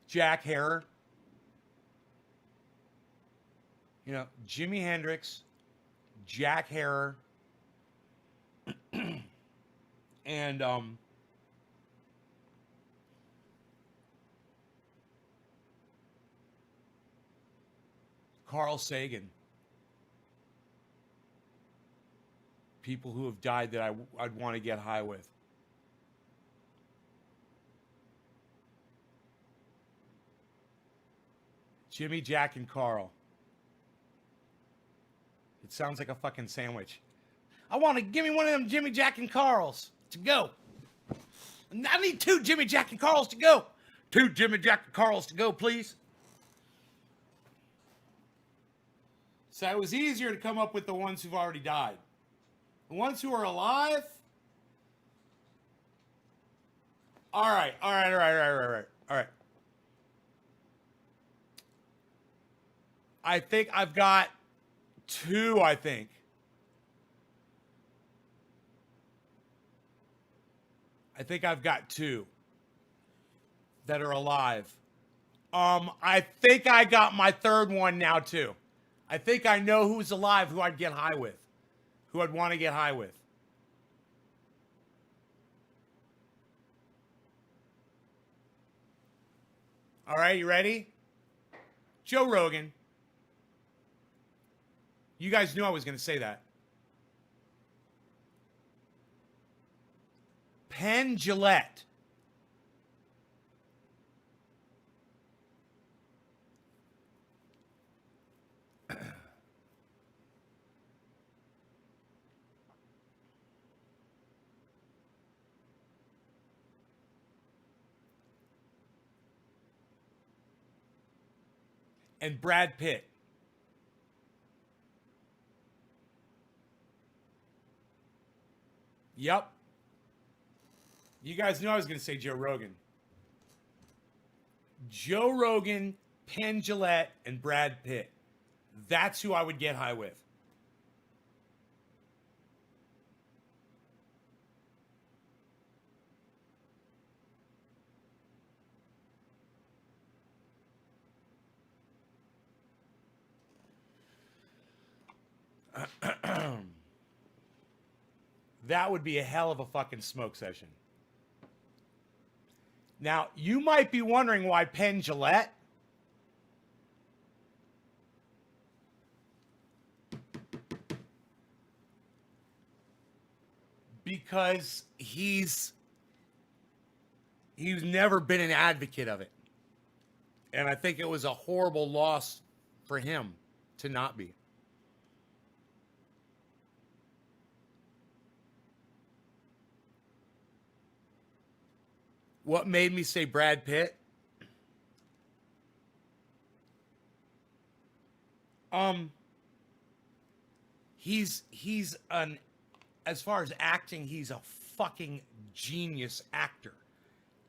Jack Herer. You know, Jimi Hendrix, Jack Herer, and Carl Sagan. People who have died that I'd want to get high with. Jimmy, Jack, and Carl. It sounds like a fucking sandwich. I want to give me one of them Jimmy, Jack, and Carls to go. I need 2 Jimmy, Jack, and Carls to go. 2 Jimmy, Jack, and Carls to go, please. So it was easier to come up with the ones who've already died. The ones who are alive. All right. I think I've got 2, I think. I think I've got 2 that are alive. I think I got my 3rd one now too. I think I know who's alive, who I'd get high with. Who I'd want to get high with. All right, you ready? Joe Rogan. You guys knew I was going to say that. Penn Jillette. And Brad Pitt. Yep. You guys knew I was going to say Joe Rogan. Joe Rogan, Penn Jillette, and Brad Pitt. That's who I would get high with. That would be a hell of a fucking smoke session. Now, you might be wondering why Penn Jillette. Because he's never been an advocate of it. And I think it was a horrible loss for him to not be. What made me say Brad Pitt? He's an, as far as acting, he's a fucking genius actor.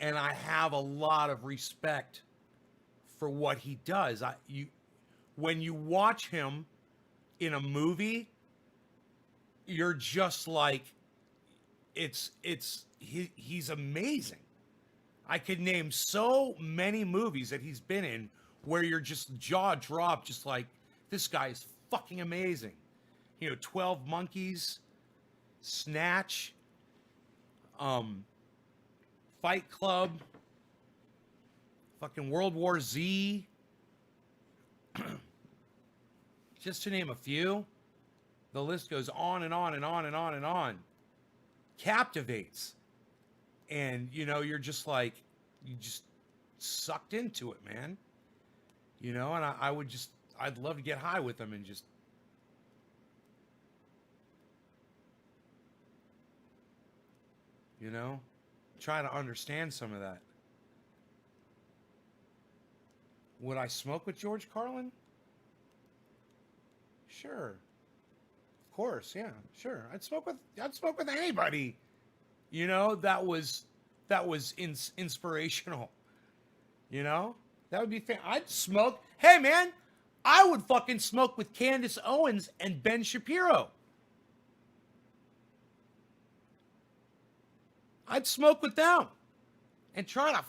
And I have a lot of respect for what he does. When you watch him in a movie, you're just like, he's amazing. I could name so many movies that he's been in where you're just jaw dropped, just like, this guy is fucking amazing. You know, 12 Monkeys, Snatch, Fight Club, fucking World War Z, just to name a few. The list goes on and on and on and on and on. Captivates. And, you know, you're just like, you just sucked into it, man. You know, and I'd love to get high with them and just, you know, try to understand some of that. Would I smoke with George Carlin? Sure. Of course, yeah, sure. I'd smoke with anybody. You know, that was inspirational. You know, that would be I'd smoke. Hey, man, I would fucking smoke with Candace Owens and Ben Shapiro. I'd smoke with them and try to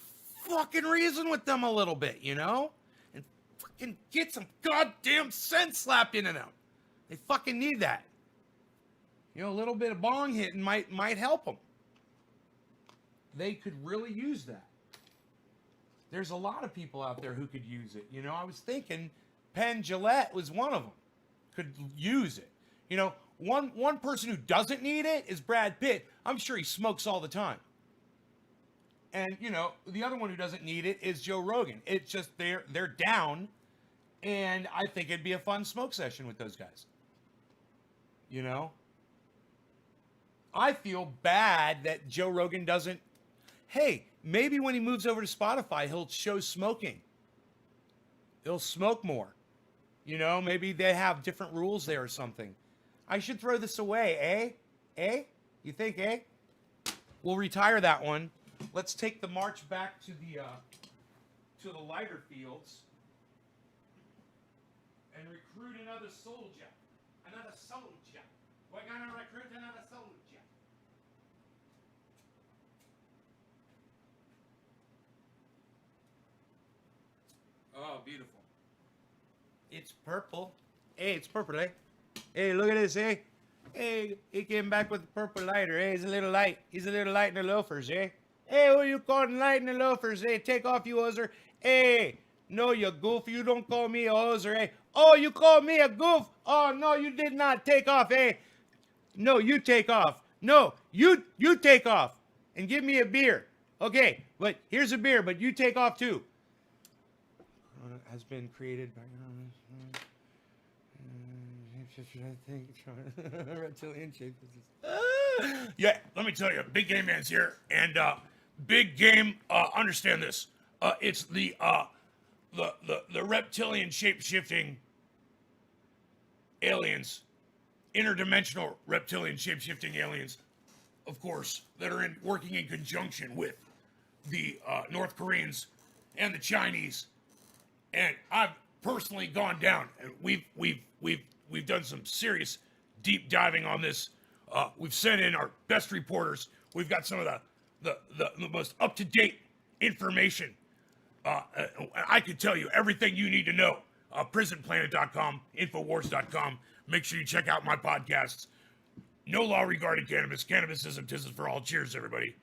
fucking reason with them a little bit, you know? And fucking get some goddamn sense slapped into them. They fucking need that. You know, a little bit of bong hitting might help them. They could really use that. There's a lot of people out there who could use it. You know, I was thinking Penn Jillette was one of them. Could use it. You know, one person who doesn't need it is Brad Pitt. I'm sure he smokes all the time. And, you know, the other one who doesn't need it is Joe Rogan. It's just they're down, and I think it'd be a fun smoke session with those guys. You know? I feel bad that Joe Rogan doesn't. Hey, maybe when he moves over to Spotify, he'll show smoking. He'll smoke more. You know, maybe they have different rules there or something. I should throw this away, eh? Eh? You think, eh? We'll retire that one. Let's take the march back to the lighter fields and recruit another soldier. Another soldier. We're gonna recruit another soldier. Oh, beautiful. It's purple. Hey, it's purple, eh? Hey, look at this, eh? Hey, he came back with a purple lighter, eh? He's a little light. He's a little light in the loafers, eh? Hey, who you calling light in the loafers, eh? Take off, you hoser. Hey, no, you goof. You don't call me a hoser, eh? Oh, you call me a goof? Oh, no, you did not take off, eh? No, you take off. No, you take off and give me a beer. Okay, but here's a beer, but you take off too. Has been created by I think reptilian shape. Yeah, let me tell you, Big Game Man's here, and Big Game, understand this. It's the reptilian shape-shifting aliens, interdimensional reptilian shape-shifting aliens, of course, that are working in conjunction with the North Koreans and the Chinese. And I've personally gone down, and we've done some serious deep diving on this. We've sent in our best reporters. We've got some of the most up-to-date information. I could tell you everything you need to know. PrisonPlanet.com, Infowars.com. Make sure you check out my podcasts. No law regarding cannabis. Cannabis isn't business for all. Cheers, everybody.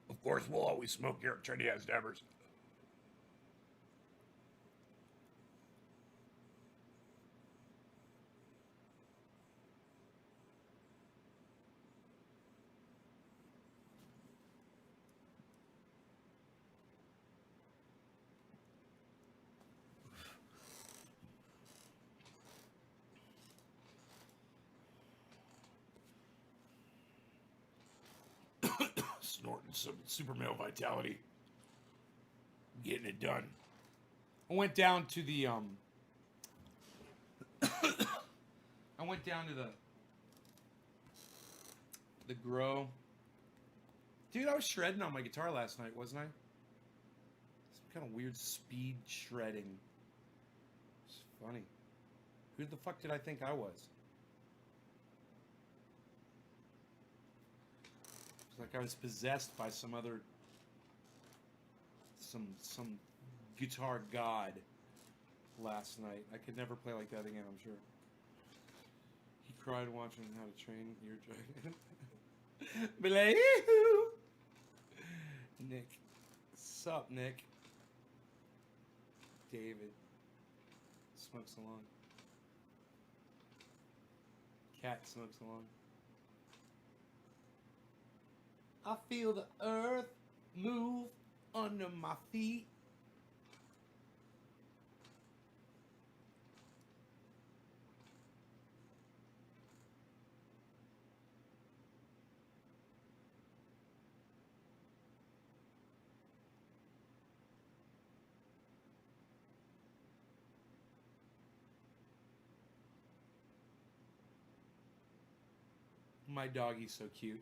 Of course, we'll always smoke here at Trinidad Dabbers. Snorting some super male vitality. Getting it done. I went down to the the grow. Dude, I was shredding on my guitar last night, wasn't I? Some kind of weird speed shredding. It's funny. Who the fuck did I think I was? Like I was possessed by some guitar god last night. I could never play like that again, I'm sure. He cried watching how to train your dragon. Be like, "Yoo-hoo." Nick. Sup, Nick? David. Smokes along. Cat smokes along. I feel the earth move under my feet. My doggy's so cute.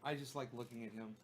I just like looking at him.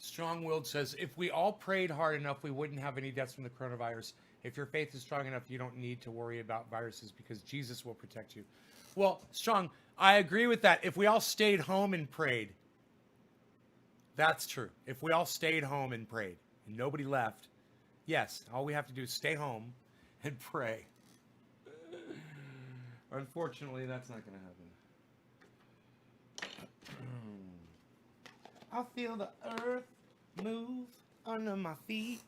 Strong-willed says, if we all prayed hard enough, we wouldn't have any deaths from the coronavirus. If your faith is strong enough, you don't need to worry about viruses because Jesus will protect you. Well, Strong, I agree with that. If we all stayed home and prayed, that's true. If we all stayed home and prayed and nobody left, yes, all we have to do is stay home and pray. Unfortunately, that's not going to happen. I feel the earth move under my feet.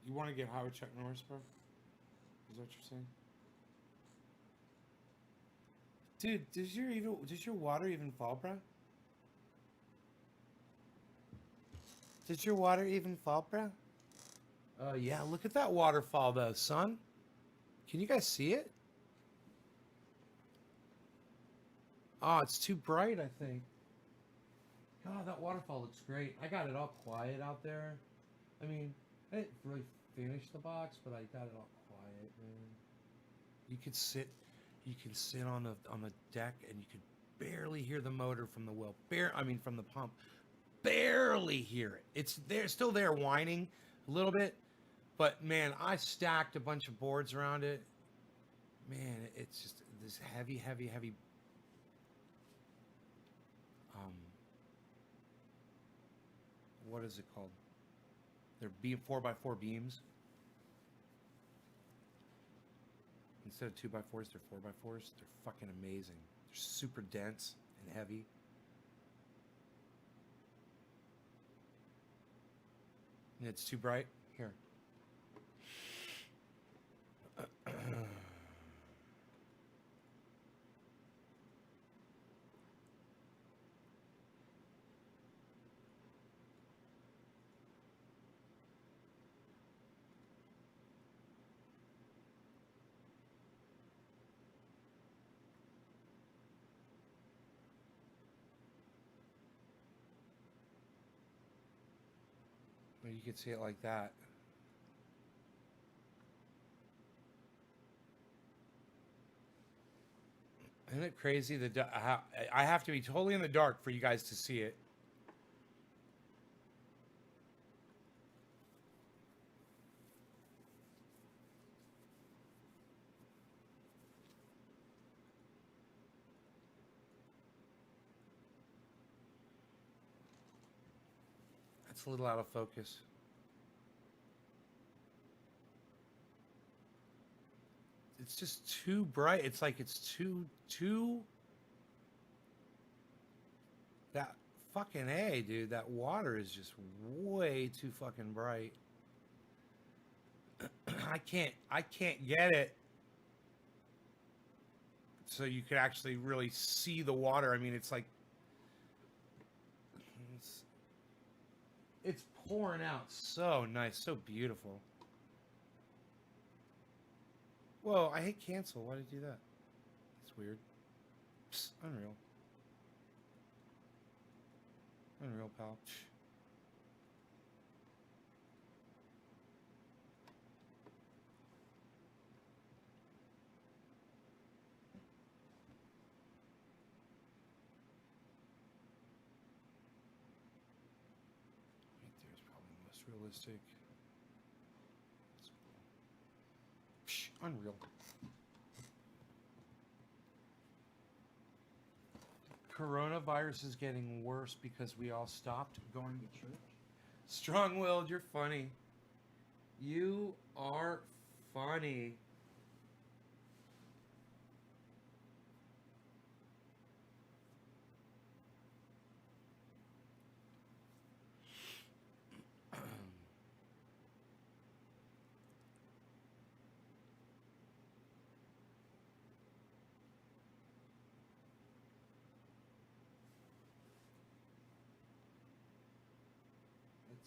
You want to get high with Chuck Norris, bro? Is that what you're saying? Dude, does your water even fall, bro? Did your water even fall, bro? Oh yeah, look at that waterfall though, son. Can you guys see it? Oh, it's too bright, I think. God, that waterfall looks great. I got it all quiet out there. I mean, I didn't really finish the box, but I got it all quiet, man. You can sit on the deck and you could barely hear the motor from the well. From the pump. Barely hear it. It's there, still there whining a little bit. But man, I stacked a bunch of boards around it. Man, it's just this heavy. What is it called? They're 4x4 beams. Instead of 2x4s, they're 4x4s. They're fucking amazing. They're super dense and heavy. And it's too bright. Here. Well, you could see it like that. Isn't it crazy that I have to be totally in the dark for you guys to see it? That's a little out of focus. It's just too bright. It's like it's too that fucking A, dude. That water is just way too fucking bright. I can't get it so you could actually really see the water. I mean, it's like it's pouring out so nice, so beautiful. Whoa, I hit cancel. Why did it do that? That's weird. Psst, Unreal. Unreal, pal. Right there's probably the most realistic. Unreal. Coronavirus is getting worse because we all stopped going to church. Strong-willed, you're funny. You are funny.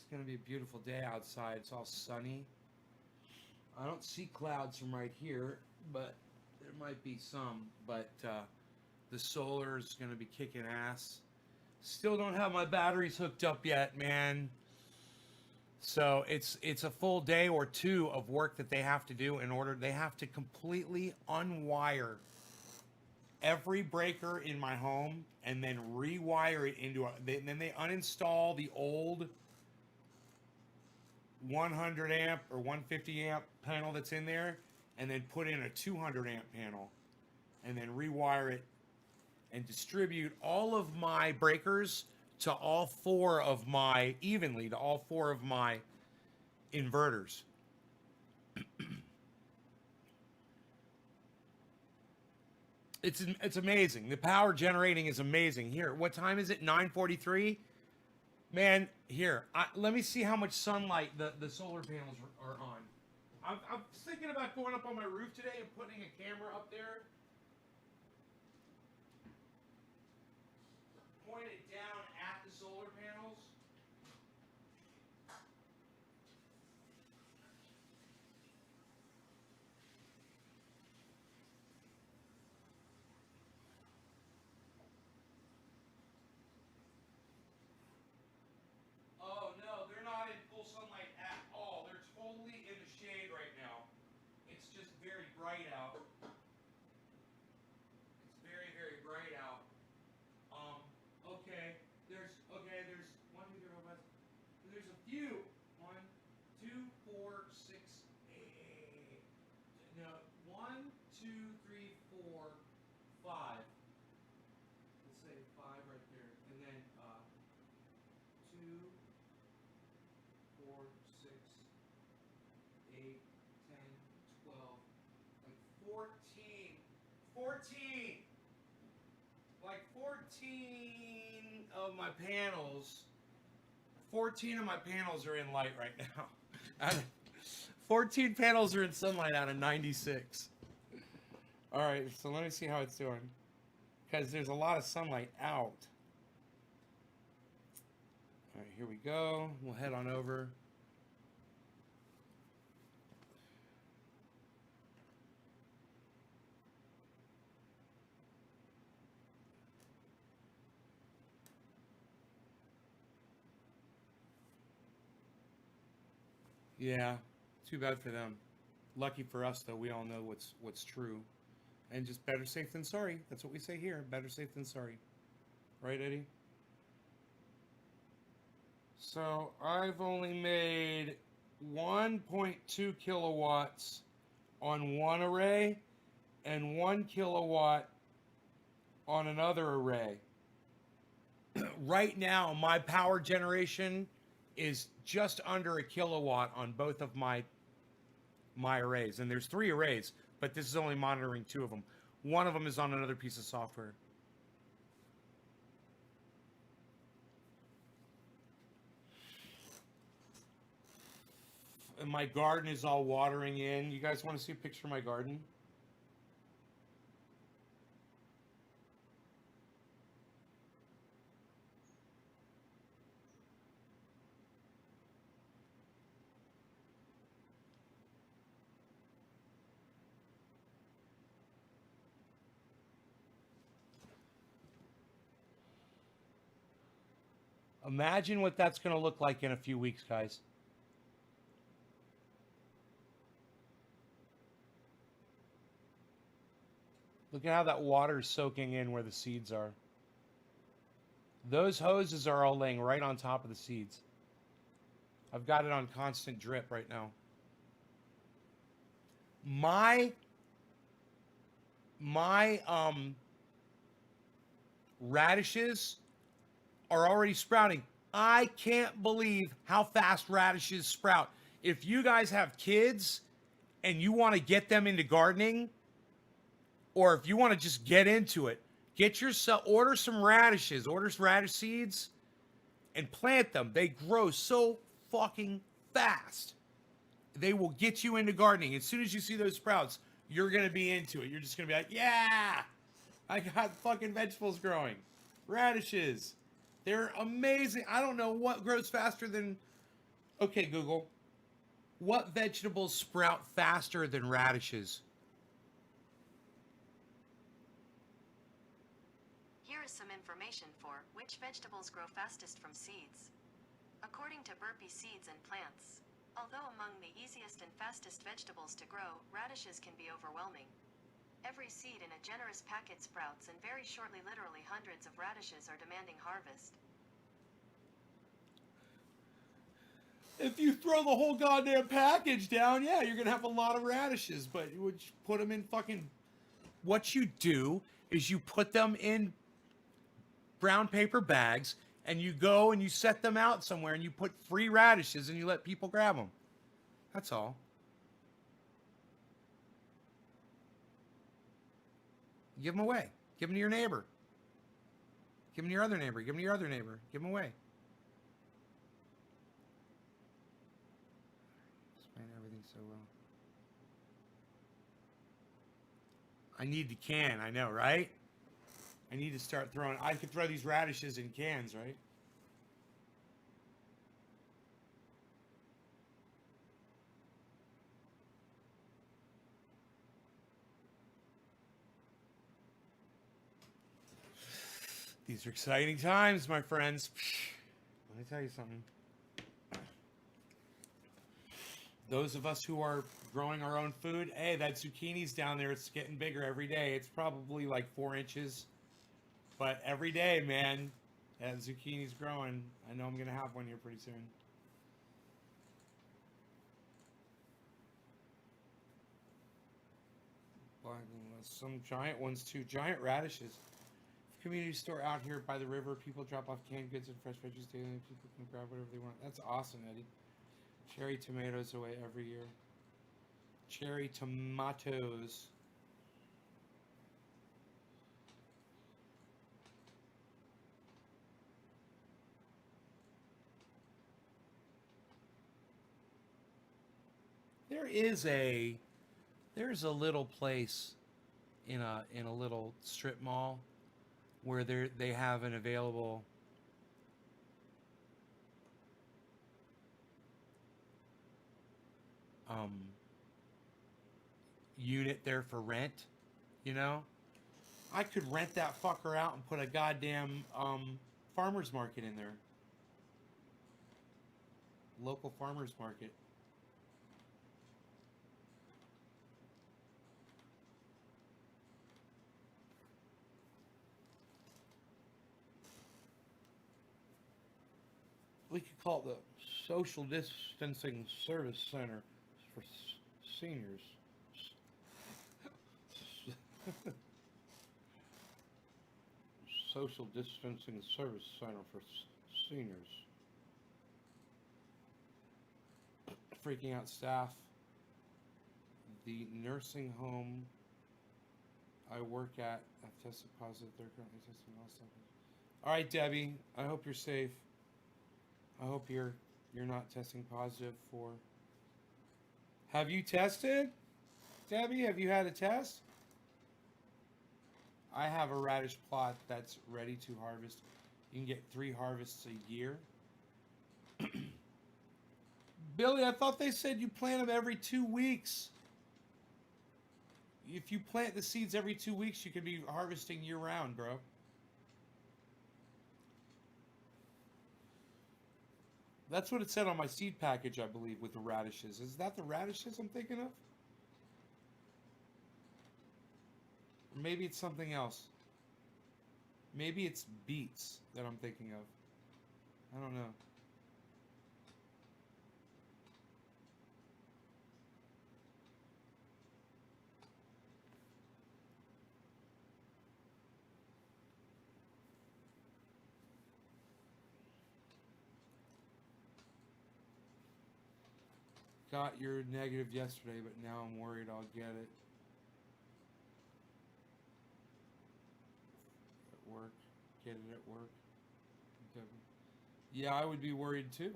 It's gonna be a beautiful day outside. It's all sunny. I don't see clouds from right here, but there might be some. But the solar is gonna be kicking ass. Still don't have my batteries hooked up yet, man. So it's a full day or two of work that they have to do in order. They have to completely unwire every breaker in my home and then rewire it into then they uninstall the old 100 amp or 150 amp panel that's in there and then put in a 200 amp panel and then rewire it and distribute all of my breakers to all four of my inverters. It's amazing. The power generating is amazing. Here, what time is it? 9:43. Man, here. Let me see how much sunlight the solar panels are on. I'm thinking about going up on my roof today and putting a camera up there. Point it down at the solar panels. Oh no, they're not in full sunlight at all. They're totally in the shade right now. It's just very bright out. It's very, very bright out. There's one, two, three, four, five. There's a few. 1, 2, 4, 6, 8. No, 1, 2, 3, 4, 5. Let's say 5 right there, and then 2, 4, 6, 8, 10, 12, like 14. 14! Like 14 of my panels. 14 of my panels are in light right now. 14 panels are in sunlight out of 96. All right, so let me see how it's doing. Because there's a lot of sunlight out. All right, here we go. We'll head on over. Yeah, too bad for them. Lucky for us, though, we all know what's true. And just better safe than sorry. That's what we say here. Better safe than sorry. Right, Eddie? So I've only made 1.2 kilowatts on one array and 1 kilowatt on another array. Right now, my power generation is just under a kilowatt on both of my arrays. And there's 3 arrays, but this is only monitoring 2 of them. One of them is on another piece of software. And my garden is all watering in. You guys want to see a picture of my garden? Imagine what that's going to look like in a few weeks, guys. Look at how that water is soaking in where the seeds are. Those hoses are all laying right on top of the seeds. I've got it on constant drip right now. My radishes are already sprouting. I can't believe how fast radishes sprout. If you guys have kids and you want to get them into gardening, or if you want to just get into it, order some radishes, order some radish seeds, and plant them. They grow so fucking fast. They will get you into gardening. As soon as you see those sprouts, you're going to be into it. You're just going to be like, yeah, I got fucking vegetables growing. Radishes. They're amazing. I don't know what grows faster than Okay, Google. What vegetables sprout faster than radishes? Here is some information for which vegetables grow fastest from seeds. According to Burpee Seeds and Plants, although among the easiest and fastest vegetables to grow, radishes can be overwhelming. Every seed in a generous packet sprouts, and very shortly, literally hundreds of radishes are demanding harvest. If you throw the whole goddamn package down, yeah, you're gonna have a lot of radishes. But you would put them in fucking. What you do is you put them in brown paper bags, and you go and you set them out somewhere, and you put free radishes, and you let people grab them. That's all. Give them away. Give them to your neighbor. Give them to your other neighbor. Give them to your other neighbor. Give them away. Explain everything so well. I need the can. I know, right? I need to start throwing. I could throw these radishes in cans, right? These are exciting times, my friends. Let me tell you something. Those of us who are growing our own food, hey, that zucchini's down there. It's getting bigger every day. It's probably like 4 inches. But every day, man, that zucchini's growing. I know I'm going to have one here pretty soon. Some giant ones, too. Giant radishes. Community store out here by the river. People drop off canned goods and fresh veggies daily, and people can grab whatever they want. That's awesome, Eddie. Cherry tomatoes away every year. Cherry tomatoes. There's a little place in a little strip mall where they have an available unit there for rent, you know? I could rent that fucker out and put a goddamn farmer's market in there. Local farmer's market. We could call it the Social Distancing Service Center for seniors. Social Distancing Service Center for seniors. Freaking out staff. The nursing home I work at, I've tested positive. They're currently testing all stuff. All right, Debbie. I hope you're safe. I hope you're not testing positive for. Have you tested, Debbie? Have you had a test? I have a radish plot that's ready to harvest. You can get 3 harvests a year. Billy, I thought they said you plant them every 2 weeks. If you plant the seeds every 2 weeks, you could be harvesting year round, bro. That's what it said on my seed package, I believe, with the radishes. Is that the radishes I'm thinking of? Or maybe it's something else. Maybe it's beets that I'm thinking of. I don't know. Got your negative yesterday, but now I'm worried I'll get it. At work. Get it at work. Okay. Yeah, I would be worried too.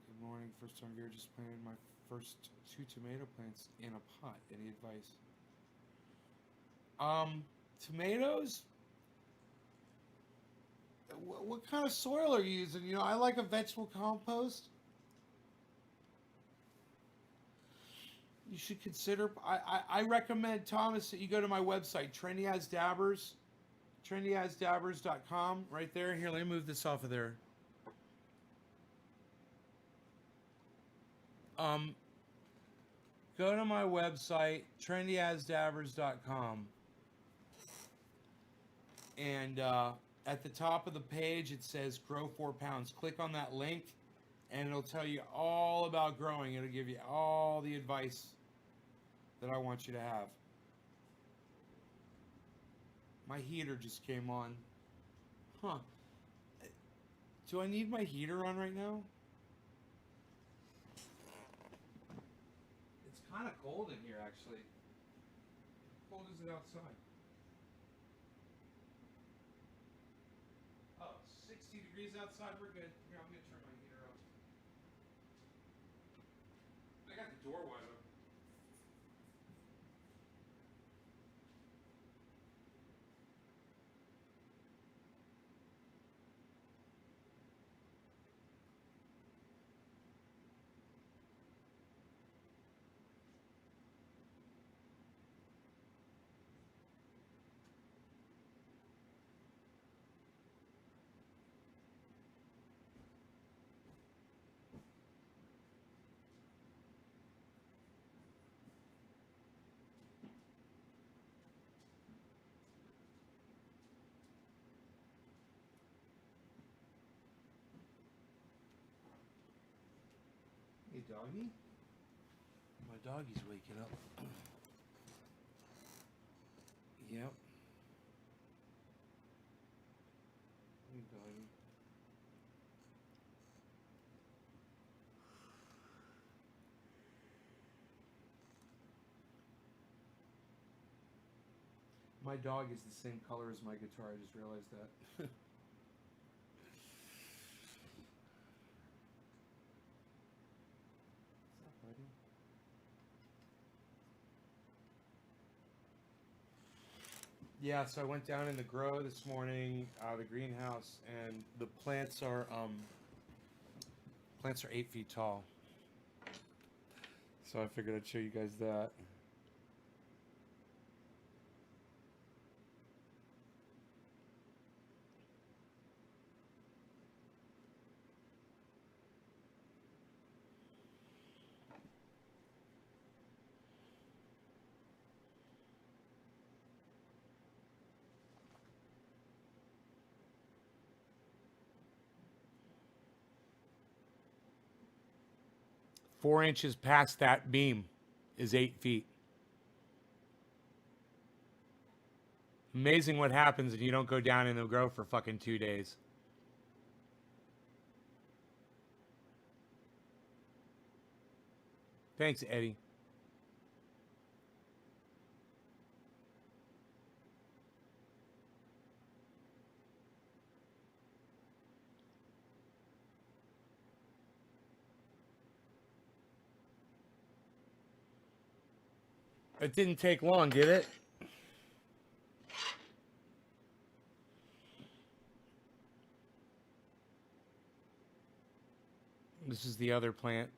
Good morning. First time here, just planted my first 2 tomato plants in a pot. Any advice? Tomatoes? what kind of soil are you using? You know, I like a vegetable compost. You should consider. I recommend, Thomas, that you go to my website, trendyasdabbers.com, right there. Here, let me move this off of there. Go to my website, trendyasdabbers.com, and at the top of the page it says grow 4 pounds. Click on that link and it'll tell you all about growing. It'll give you all the advice that I want you to have. My heater just came on. Huh. Do I need my heater on right now? It's kind of cold in here, actually. How cold is it outside? Oh, 60 degrees outside. We're good. Here, I'm going to turn my heater off. I got the door wide open. Hey, doggy? My doggy's waking up. Yep. Hey, doggy. My dog is the same color as my guitar. I just realized that. What's up, buddy? Yeah, so I went down in the grow this morning, the greenhouse, and the plants are 8 feet tall. So I figured I'd show you guys that. Four inches past that beam is 8 feet. Amazing what happens if you don't go down in the grow for fucking 2 days. Thanks, Eddie. It didn't take long, did it? This is the other plant.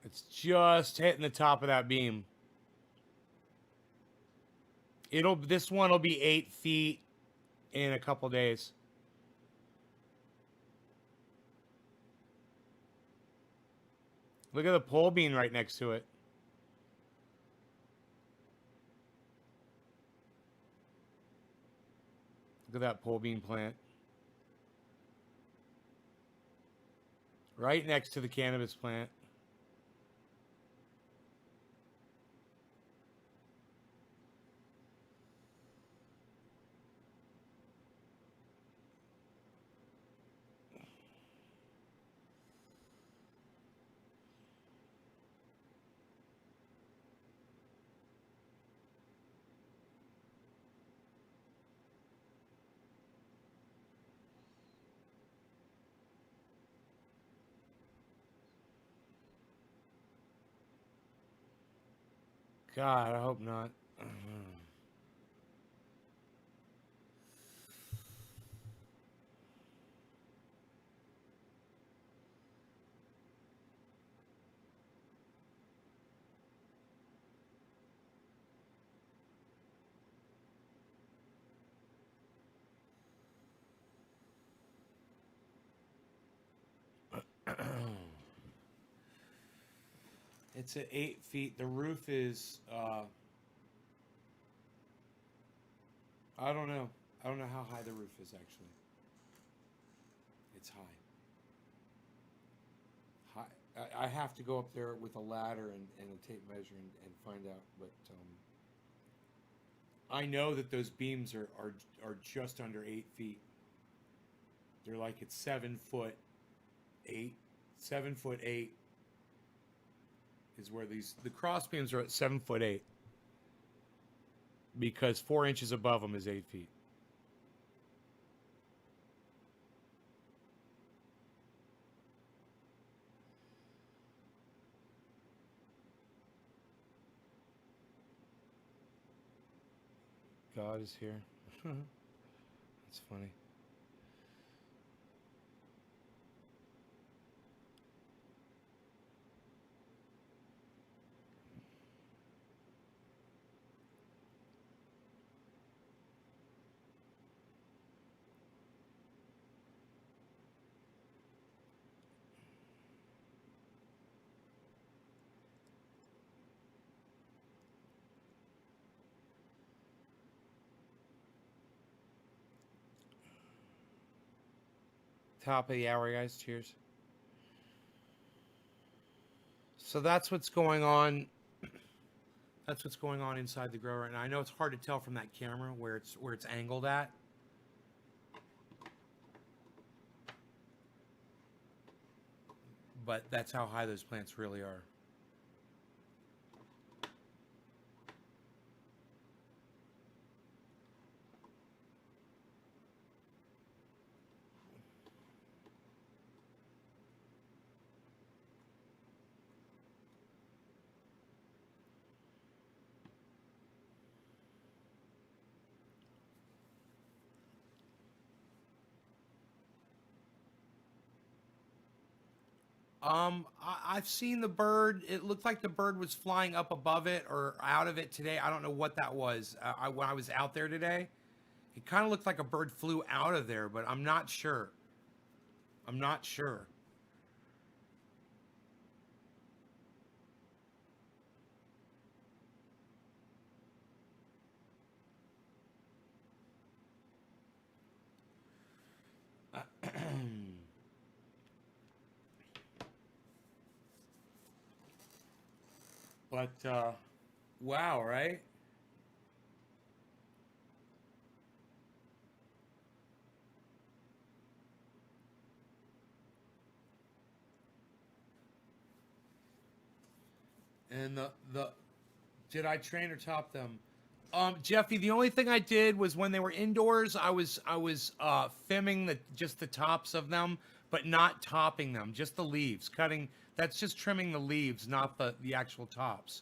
It's just hitting the top of that beam. This one will be 8 feet in a couple days. Look at the pole bean right next to it. Look at that pole bean plant. Right next to the cannabis plant. God, I hope not. It's at 8 feet. The roof is, I don't know. I don't know how high the roof is actually. It's high. I have to go up there with a ladder and a tape measure and find out. But I know that those beams are just under 8 feet. They're like it's 7 foot 8. 7 foot 8 is where the cross beams are at 7 foot 8 because 4 inches above them is 8 feet. God is here. That's funny. Top of the hour, guys. Cheers. So that's what's going on. That's what's going on inside the grower, and I know it's hard to tell from that camera where it's angled at. But that's how high those plants really are. I've seen the bird. It looked like the bird was flying up above it or out of it today. I don't know what that was. When I was out there today, it kind of looked like a bird flew out of there, but I'm not sure. I'm not sure. But wow, right? And the did I train or top them? Jeffy, the only thing I did was when they were indoors, I was fimming just the tops of them, but not topping them, just the leaves, cutting. That's just trimming the leaves, not the actual tops.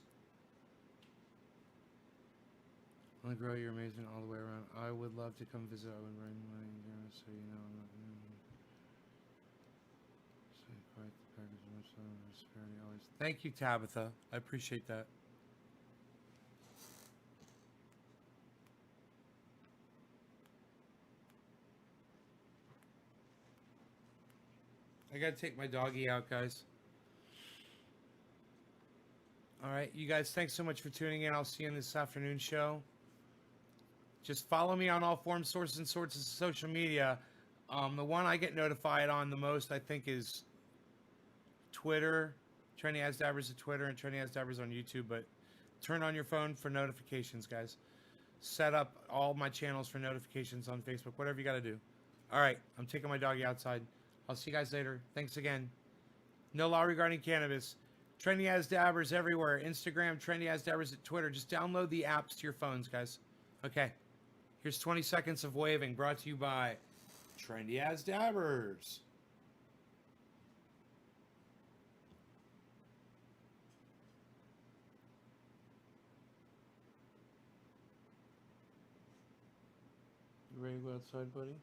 Only grow, you're amazing all the way around. I would love to come visit. I would bring my so you know I'm not. Say quite the package much love always. Thank you, Tabitha. I appreciate that. I gotta take my doggy out, guys. All right, you guys, thanks so much for tuning in. I'll see you in this afternoon show. Just follow me on all forms, sources, and sorts of social media. The one I get notified on the most, I think, is Twitter. Trendy As Dabbers at Twitter and Trendy As Dabbers on YouTube. But turn on your phone for notifications, guys. Set up all my channels for notifications on Facebook. Whatever you got to do. All right, I'm taking my doggy outside. I'll see you guys later. Thanks again. No law regarding cannabis. Trendy As Dabbers everywhere. Instagram, Trendy As Dabbers at Twitter. Just download the apps to your phones, guys. Okay. Here's 20 seconds of waving brought to you by Trendy As Dabbers. You ready to go outside, buddy?